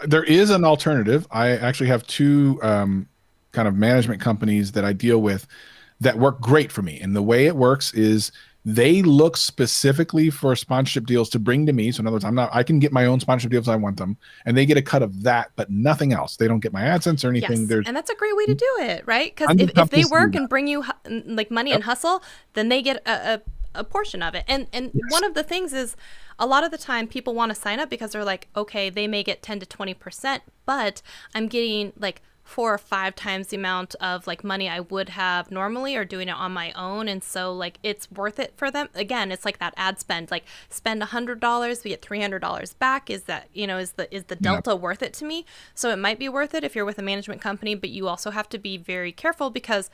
there is an alternative. I actually have two kind of management companies that I deal with that work great for me. And the way it works is they look specifically for sponsorship deals to bring to me. So in other words, I can get my own sponsorship deals if I want them, and they get a cut of that, but nothing else. They don't get my AdSense or anything. Yes. And that's a great way to do it, right? Because if they work and bring you like money and hustle, then they get a portion of it. And yes. One of the things is, a lot of the time people want to sign up because they're like, okay, they may get 10 to 20%, but I'm getting like 4 or 5 times the amount of like money I would have normally or doing it on my own. And so like it's worth it for them. Again, it's like that ad spend, like spend $100, we get $300 back. Is that, is the delta worth it to me? So it might be worth it if you're with a management company, but you also have to be very careful because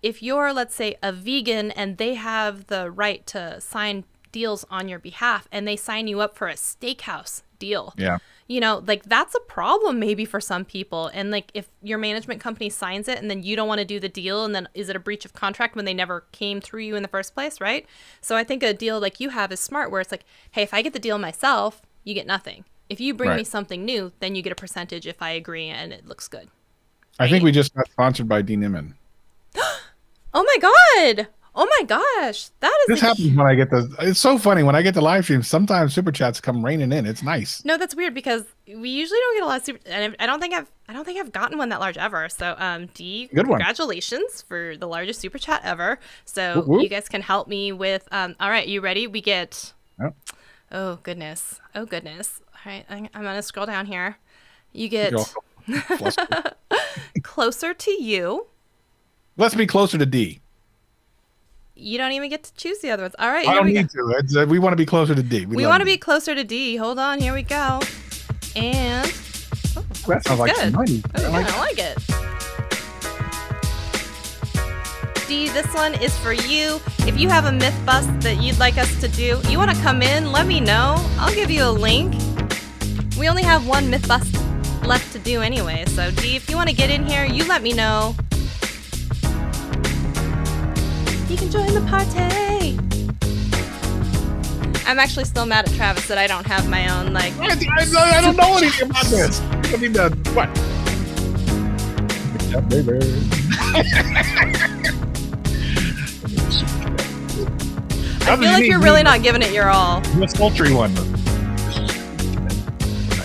if you're, let's say, a vegan and they have the right to sign deals on your behalf and they sign you up for a steakhouse deal. Yeah. Like that's a problem maybe for some people. And like if your management company signs it and then you don't want to do the deal, and then is it a breach of contract when they never came through you in the first place, right? So I think a deal like you have is smart, where it's like, hey, if I get the deal myself, you get nothing. If you bring me something new, then you get a percentage if I agree and it looks good. Right? I think we just got sponsored by D. Niman. Oh my God. Oh my gosh, that is This happens when I get the. It's so funny when I get the live stream. Sometimes super chats come raining in. It's nice. No, that's weird because we usually don't get a lot of super. And I don't think I've gotten one that large ever. So, D, Good one. congratulations for the largest super chat ever. So Whoop, whoop. you guys can help me with. All right, you ready? We get. Yep. Oh goodness. All right, I'm gonna scroll down here. You get closer to you. Let's be closer to D. You don't even get to choose the other ones. All right, I here don't we go. need to. We want to be closer to D. We want to be closer to D. Hold on, here we go. And That sounds like good. some money. Oh, I like it. D, this one is for you. If you have a myth bust that you'd like us to do, you want to come in, let me know. I'll give you a link. We only have one myth bust left to do anyway. So D, if you want to get in here, you let me know. You can join the party. I'm actually still mad at Travis that I don't have my own, like... I don't know anything about this. I mean, what? Yeah, baby. I feel like you're really not giving it your all. The sultry one.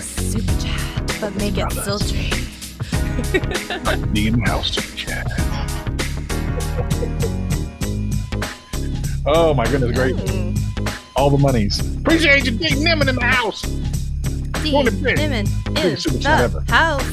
Super chat, but make it sultry. Me in the house super chat. Oh my goodness, great. All the monies. Appreciate you, D. Nimmin in the house. D. Nimmin in the house.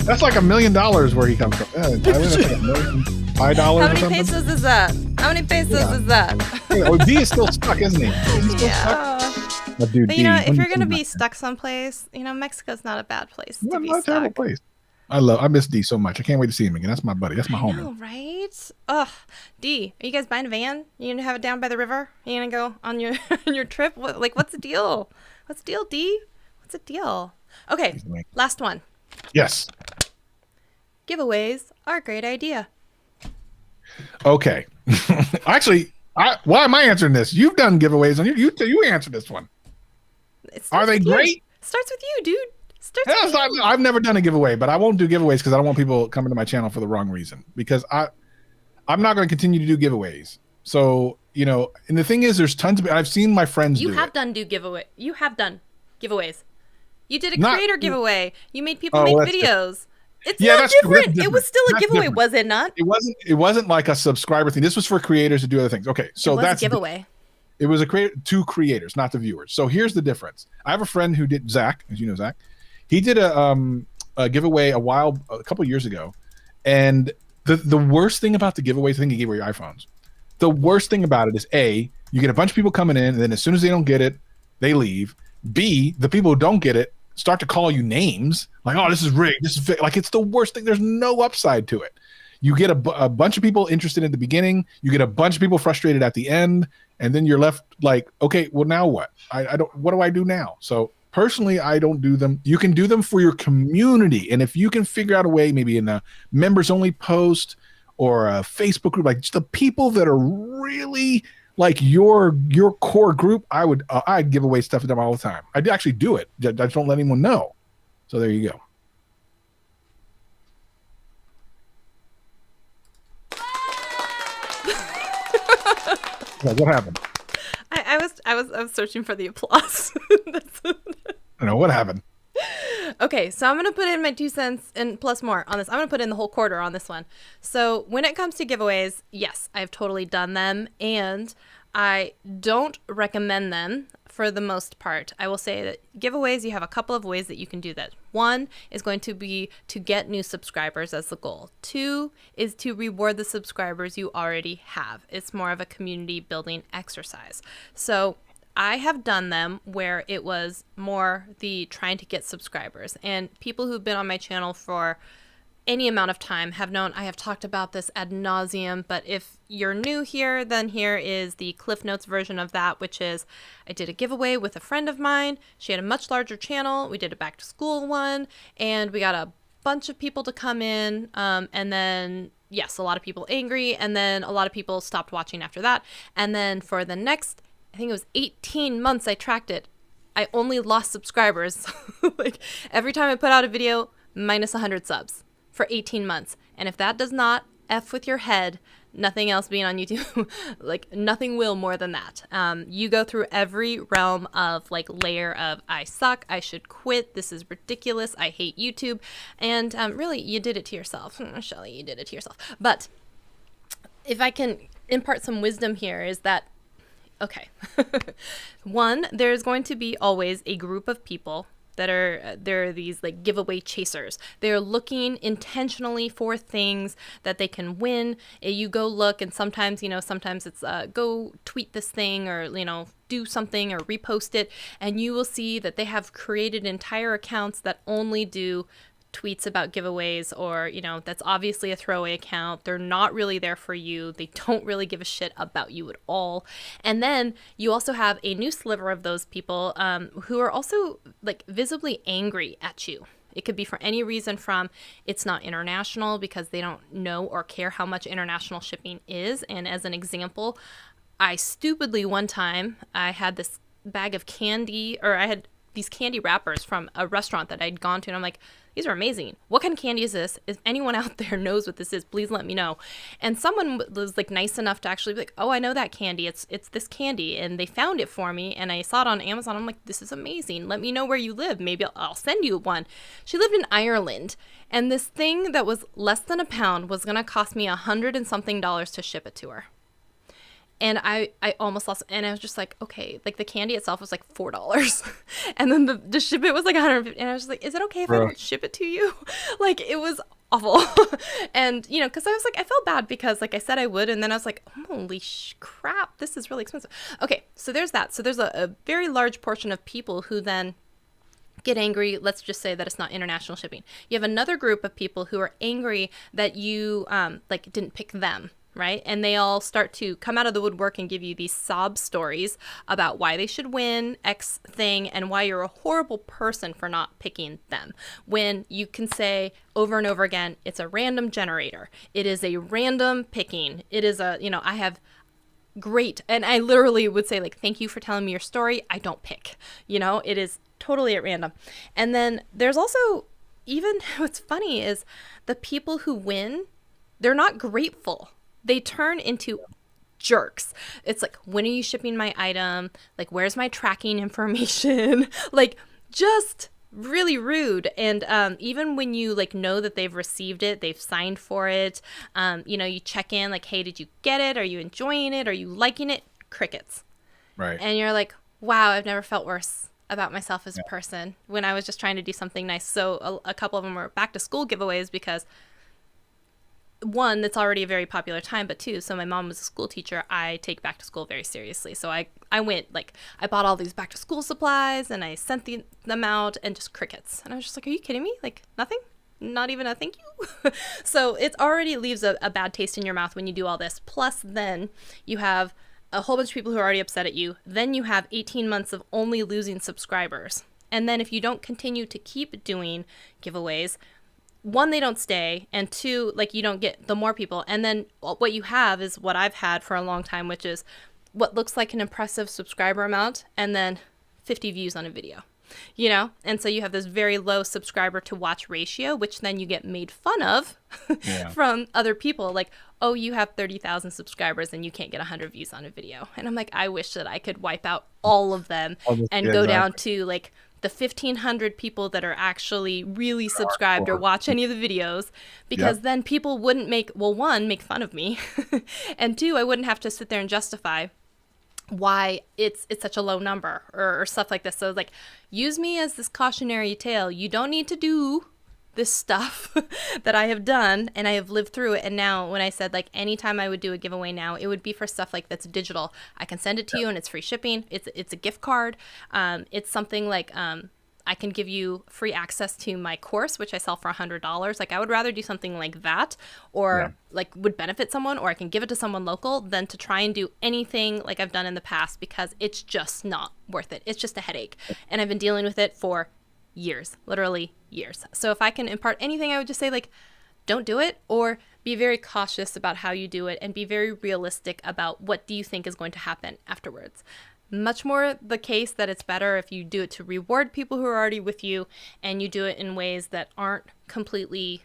That's like $1 million where he comes from. I think that's like $1 million, $5 How or many something. pesos is that? How many pesos is that? Oh, D is still stuck, isn't he? Is he still stuck? But, dude, But you know, if you're gonna be stuck someplace, you know, Mexico's not a bad place to be not a terrible stuck. place. I miss D so much. I can't wait to see him again. That's my buddy. That's my homie. I know, right? Ugh. D, are you guys buying a van? You gonna have it down by the river? You gonna go on your on your trip? What's the deal? What's the deal, D? What's the deal? Okay, last one. Yes. Giveaways are a great idea. Okay. Actually, why am I answering this? You've done giveaways on you answer this one. Are they great? Starts with you, dude. I've never done a giveaway, but I won't do giveaways because I don't want people coming to my channel for the wrong reason. Because I'm not going to continue to do giveaways. So, you know, and the thing is, there's tons of. I've seen my friends. You have done giveaways. You did a creator giveaway. You made people make videos. It's not that's different. different. It was still a giveaway, different. was it not? It wasn't like a subscriber thing. This was for creators to do other things. Okay, so that's a giveaway. It was to creators, not the viewers. So here's the difference. I have a friend who did, Zach, as you know, Zach. He did a giveaway a couple years ago, and the worst thing about the giveaways, I think he gave away iPhones. The worst thing about it is A, you get a bunch of people coming in, and then as soon as they don't get it, they leave. B, the people who don't get it start to call you names like, "Oh, this is rigged. This is fake." Like, it's the worst thing. There's no upside to it. You get a bunch of people interested in the beginning. You get a bunch of people frustrated at the end, and then you're left like, okay, well, now what? I don't. What do I do now? So personally, I don't do them. You can do them for your community, and if you can figure out a way, maybe in a members only post or a Facebook group, like just the people that are really like your core group, I'd give away stuff to them all the time. I'd actually do it. I just don't let anyone know. So there you go. What happened? I was searching for the applause. I don't know what happened. Okay, so I'm gonna put in my 2 cents and plus more on this. I'm gonna put in the whole quarter on this one. So when it comes to giveaways, yes, I've totally done them, and I don't recommend them for the most part. I will say that giveaways, you have a couple of ways that you can do that. One is going to be to get new subscribers as the goal. 2 is to reward the subscribers you already have. It's more of a community building exercise. So I have done them where it was more the trying to get subscribers, and people who've been on my channel for any amount of time have known I have talked about this ad nauseum, but if you're new here, then here is the Cliff Notes version of that, which is I did a giveaway with a friend of mine. She had a much larger channel. We did a back to school one, and we got a bunch of people to come in, and then yes, a lot of people angry, and then a lot of people stopped watching after that. And then for the next, I think it was 18 months, I tracked it, I only lost subscribers. Like every time I put out a video, minus 100 subs for 18 months. And if that does not F with your head, Nothing else being on YouTube, like nothing will more than that. You go through every realm of like layer of I suck, I should quit, this is ridiculous, I hate YouTube. And really, you did it to yourself. Shelly, you did it to yourself. But if I can impart some wisdom here is that, okay, one, there's going to be always a group of people that are there are these like giveaway chasers. They're looking intentionally for things that they can win. You go look, and sometimes it's go tweet this thing, or do something or repost it, and you will see that they have created entire accounts that only do tweets about giveaways, or that's obviously a throwaway account. They're not really there for you. They don't really give a shit about you at all. And then you also have a new sliver of those people who are also like visibly angry at you. It could be for any reason, from it's not international because they don't know or care how much international shipping is. And as an example, I stupidly one time, I had this bag of candy, or I had these candy wrappers from a restaurant that I'd gone to, and I'm like, these are amazing. What kind of candy is this? If anyone out there knows what this is, please let me know. And someone was like nice enough to actually be like, oh, I know that candy. It's this candy. And they found it for me, and I saw it on Amazon. I'm like, this is amazing. Let me know where you live. Maybe I'll send you one. She lived in Ireland, and this thing that was less than a pound was going to cost me $100 and something to ship it to her. And I almost lost, and I was just like, okay, like the candy itself was like $4. And then the ship it was like $150. And I was just like, is it okay if I don't ship it to you? Like, it was awful. And, because I was like, I felt bad because like I said I would. And then I was like, holy crap, this is really expensive. Okay, so there's that. So there's a very large portion of people who then get angry. Let's just say that it's not international shipping. You have another group of people who are angry that you like didn't pick them. Right? And they all start to come out of the woodwork and give you these sob stories about why they should win X thing and why you're a horrible person for not picking them. When you can say over and over again, it's a random generator. It is a random picking. It is I have great, and I literally would say like, thank you for telling me your story. I don't pick, it is totally at random. And then there's also, even what's funny is the people who win, they're not grateful. They turn into jerks. It's like, when are you shipping my item? Like, where's my tracking information? Like, just really rude. And even when you like know that they've received it, they've signed for it, you check in like, hey, did you get it? Are you enjoying it? Are you liking it? Crickets. Right. And you're like, wow, I've never felt worse about myself as a person when I was just trying to do something nice. So a couple of them were back to school giveaways because, one, it's already a very popular time, but two, so my mom was a school teacher. I take back to school very seriously. So I went, like, I bought all these back to school supplies and I sent them out, and just crickets. And I was just like, are you kidding me? Like, nothing? Not even a thank you? So it already leaves a bad taste in your mouth when you do all this. Plus, then you have a whole bunch of people who are already upset at you. Then you have 18 months of only losing subscribers. And then if you don't continue to keep doing giveaways, one, they don't stay, and two, like, you don't get the more people. And then what you have is what I've had for a long time, which is what looks like an impressive subscriber amount and then 50 views on a video, And so you have this very low subscriber to watch ratio, which then you get made fun of from other people. Like, oh, you have 30,000 subscribers and you can't get 100 views on a video. And I'm like, I wish that I could wipe out all of them and go down to like the 1,500 people that are actually really subscribed or watch any of the videos, because then people wouldn't make fun of me, and two, I wouldn't have to sit there and justify why it's such a low number or stuff like this. So like, use me as this cautionary tale. You don't need to do this stuff that I have done, and I have lived through it. And now when I said like anytime I would do a giveaway now, it would be for stuff like that's digital. I can send it to you and it's free shipping. It's a gift card. It's something like I can give you free access to my course, which I sell for $100. Like, I would rather do something like that, or like would benefit someone, or I can give it to someone local, than to try and do anything like I've done in the past, because it's just not worth it. It's just a headache. And I've been dealing with it for years, literally years. So if I can impart anything, I would just say like, don't do it, or be very cautious about how you do it, and be very realistic about what do you think is going to happen afterwards. Much more the case that it's better if you do it to reward people who are already with you, and you do it in ways that aren't completely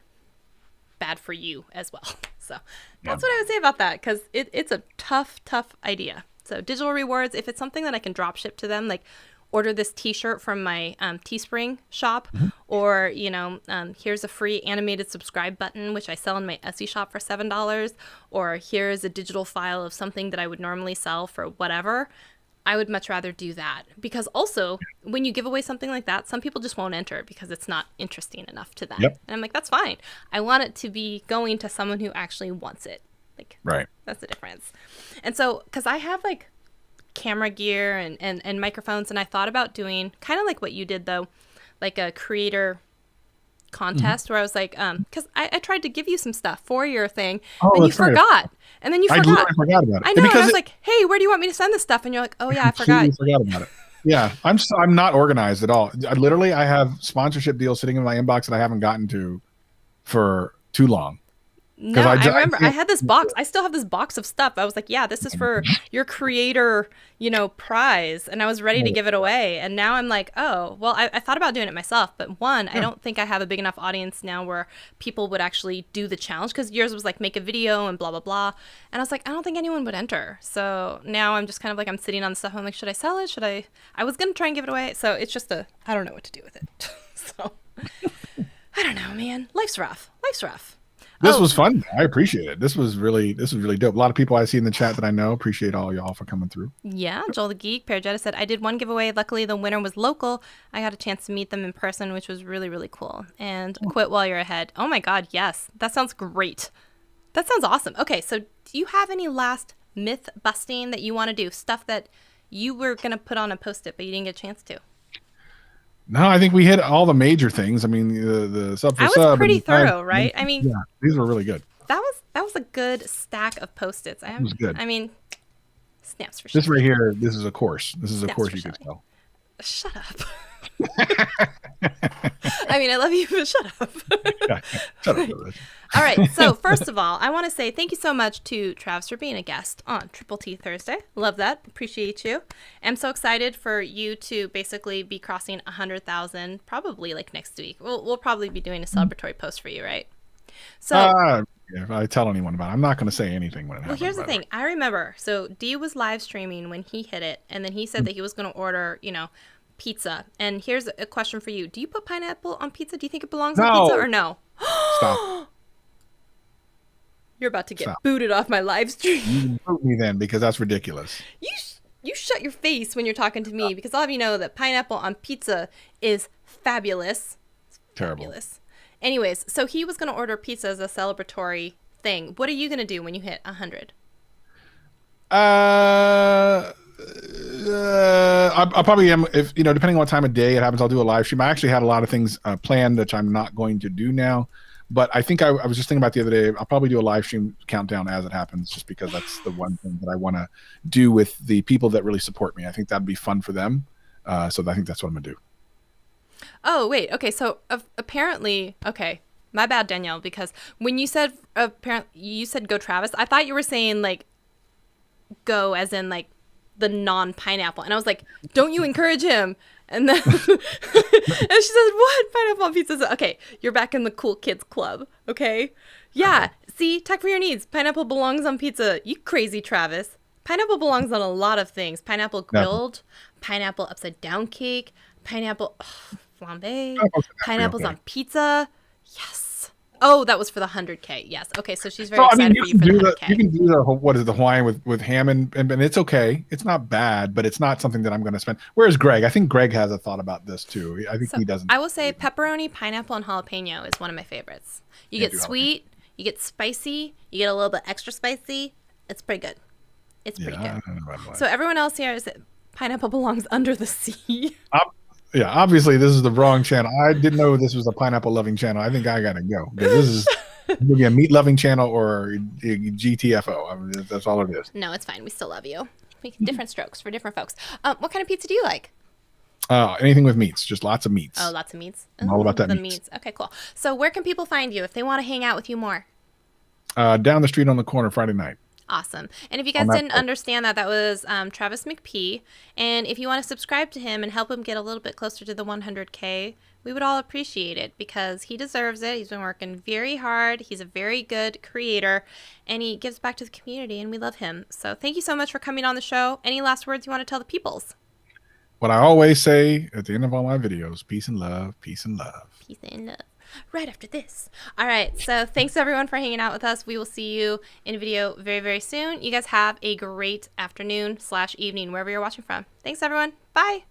bad for you as well. So that's what I would say about that, because it's a tough idea. So digital rewards, if it's something that I can drop ship to them, like order this t-shirt from my Teespring shop, or, you know, here's a free animated subscribe button, which I sell in my Etsy shop for $7, or here's a digital file of something that I would normally sell for whatever, I would much rather do that. Because also, when you give away something like that, some people just won't enter because it's not interesting enough to them. And I'm like, that's fine. I want it to be going to someone who actually wants it. Like, that's the difference. And so, because I have like camera gear and microphones, and I thought about doing kind of like what you did, though, like a creator contest where I was like, because I tried to give you some stuff for your thing, and you forgot. And then you forgot. I forgot about it. I know. And I was like, hey, where do you want me to send this stuff? And you're like, oh yeah, I forgot about it. Yeah, I'm not organized at all. I have sponsorship deals sitting in my inbox that I haven't gotten to for too long. No, I remember I had this box. I still have this box of stuff. I was like, yeah, this is for your creator, you know, prize. And I was ready to give it away. And now I'm like, oh, well, I thought about doing it myself. But one, I don't think I have a big enough audience now where people would actually do the challenge, because yours was like make a video and blah, blah, blah. And I was like, I don't think anyone would enter. So now I'm just kind of like, I'm sitting on the stuff. I'm like, should I sell it? I was going to try and give it away. So it's just I don't know what to do with it. So I don't know, man. Life's rough. This was fun. I appreciate it. This was really dope. A lot of people I see in the chat that I know. Appreciate all y'all for coming through. Yeah, Joel the Geek, Parajetta said, I did one giveaway. Luckily, the winner was local. I got a chance to meet them in person, which was really, really cool. And quit while you're ahead. Oh my God, yes. That sounds great. That sounds awesome. Okay, so do you have any last myth busting that you want to do? Stuff that you were going to put on a Post-it, but you didn't get a chance to? No, I think we hit all the major things. I mean, the sub for I was pretty thorough, right? I mean, yeah, these were really good. That was a good stack of Post-its. It was good. I mean, snaps for sure. This right here, this is a course. This is a course you could sell. Shut up. I mean, I love you, but shut up. Shut up. All right. So first of all, I want to say thank you so much to Travis for being a guest on TTT Thursday. Love that. Appreciate you. I'm so excited for you to basically be crossing 100,000 probably like next week. We'll probably be doing a celebratory post for you, right? So if I tell anyone about it, I'm not going to say anything when it happens. Well, here's the thing. I remember. So D was live streaming when he hit it, and then he said that he was going to order, you know, pizza. And here's a question for you. Do you put pineapple on pizza? Do you think it belongs on pizza or no? Stop. You're about to get booted off my live stream. You boot me then, because that's ridiculous. You shut your face when you're talking to me, because I'll have you know that pineapple on pizza is fabulous. Terrible. Fabulous. Anyways, so he was going to order pizza as a celebratory thing. What are you going to do when you hit 100? I probably am, if you know, depending on what time of day it happens, I'll do a live stream. I actually had a lot of things planned that I'm not going to do now, but I think I was just thinking about the other day, I'll probably do a live stream countdown as it happens, just because that's the one thing that I want to do with the people that really support me. I think that'd be fun for them. So I think that's what I'm gonna do. Oh, wait. Okay. So apparently, okay, my bad, Danielle, because when you said you said go Travis, I thought you were saying like go as in like the non-pineapple, and I was like, don't you encourage him? And then and she said, what? Pineapple on pizza? Okay, you're back in the cool kids club. Okay, yeah. See, tech for your needs. Pineapple belongs on pizza. You crazy Travis. Pineapple belongs on a lot of things. Pineapple grilled, pineapple upside down cake, pineapple flambe, pineapples on pizza. Yes. Oh, that was for the 100K. Yes. Okay, so she's very excited for you for the 100K. You can do the what is it, the Hawaiian with ham and it's okay. It's not bad, but it's not something that I'm going to spend. Whereas Greg, I think Greg has a thought about this too. I think he doesn't. I will say pepperoni, pineapple, and jalapeno is one of my favorites. You get sweet, you get spicy, you get a little bit extra spicy. It's pretty good. It's pretty good. So everyone else here is pineapple belongs under the sea. Yeah, obviously this is the wrong channel. I didn't know this was a pineapple loving channel. I think I gotta go, because this is maybe a meat loving channel or a GTFO. I mean, that's all it is. No, it's fine. We still love you. Different strokes for different folks. What kind of pizza do you like? Anything with meats, just lots of meats. Oh, lots of meats. I'm all about that. The meats. Okay, cool. So where can people find you if they want to hang out with you more? Down the street on the corner Friday night. Awesome. And if you guys didn't understand that, that was Travis McP. And if you want to subscribe to him and help him get a little bit closer to the 100K, we would all appreciate it because he deserves it. He's been working very hard. He's a very good creator, and he gives back to the community, and we love him. So thank you so much for coming on the show. Any last words you want to tell the peoples? What I always say at the end of all my videos, peace and love, peace and love. Peace and love. Right after this. All right. So thanks everyone for hanging out with us. We will see you in a video very, very soon. You guys have a great afternoon / evening, wherever you're watching from. Thanks everyone. Bye.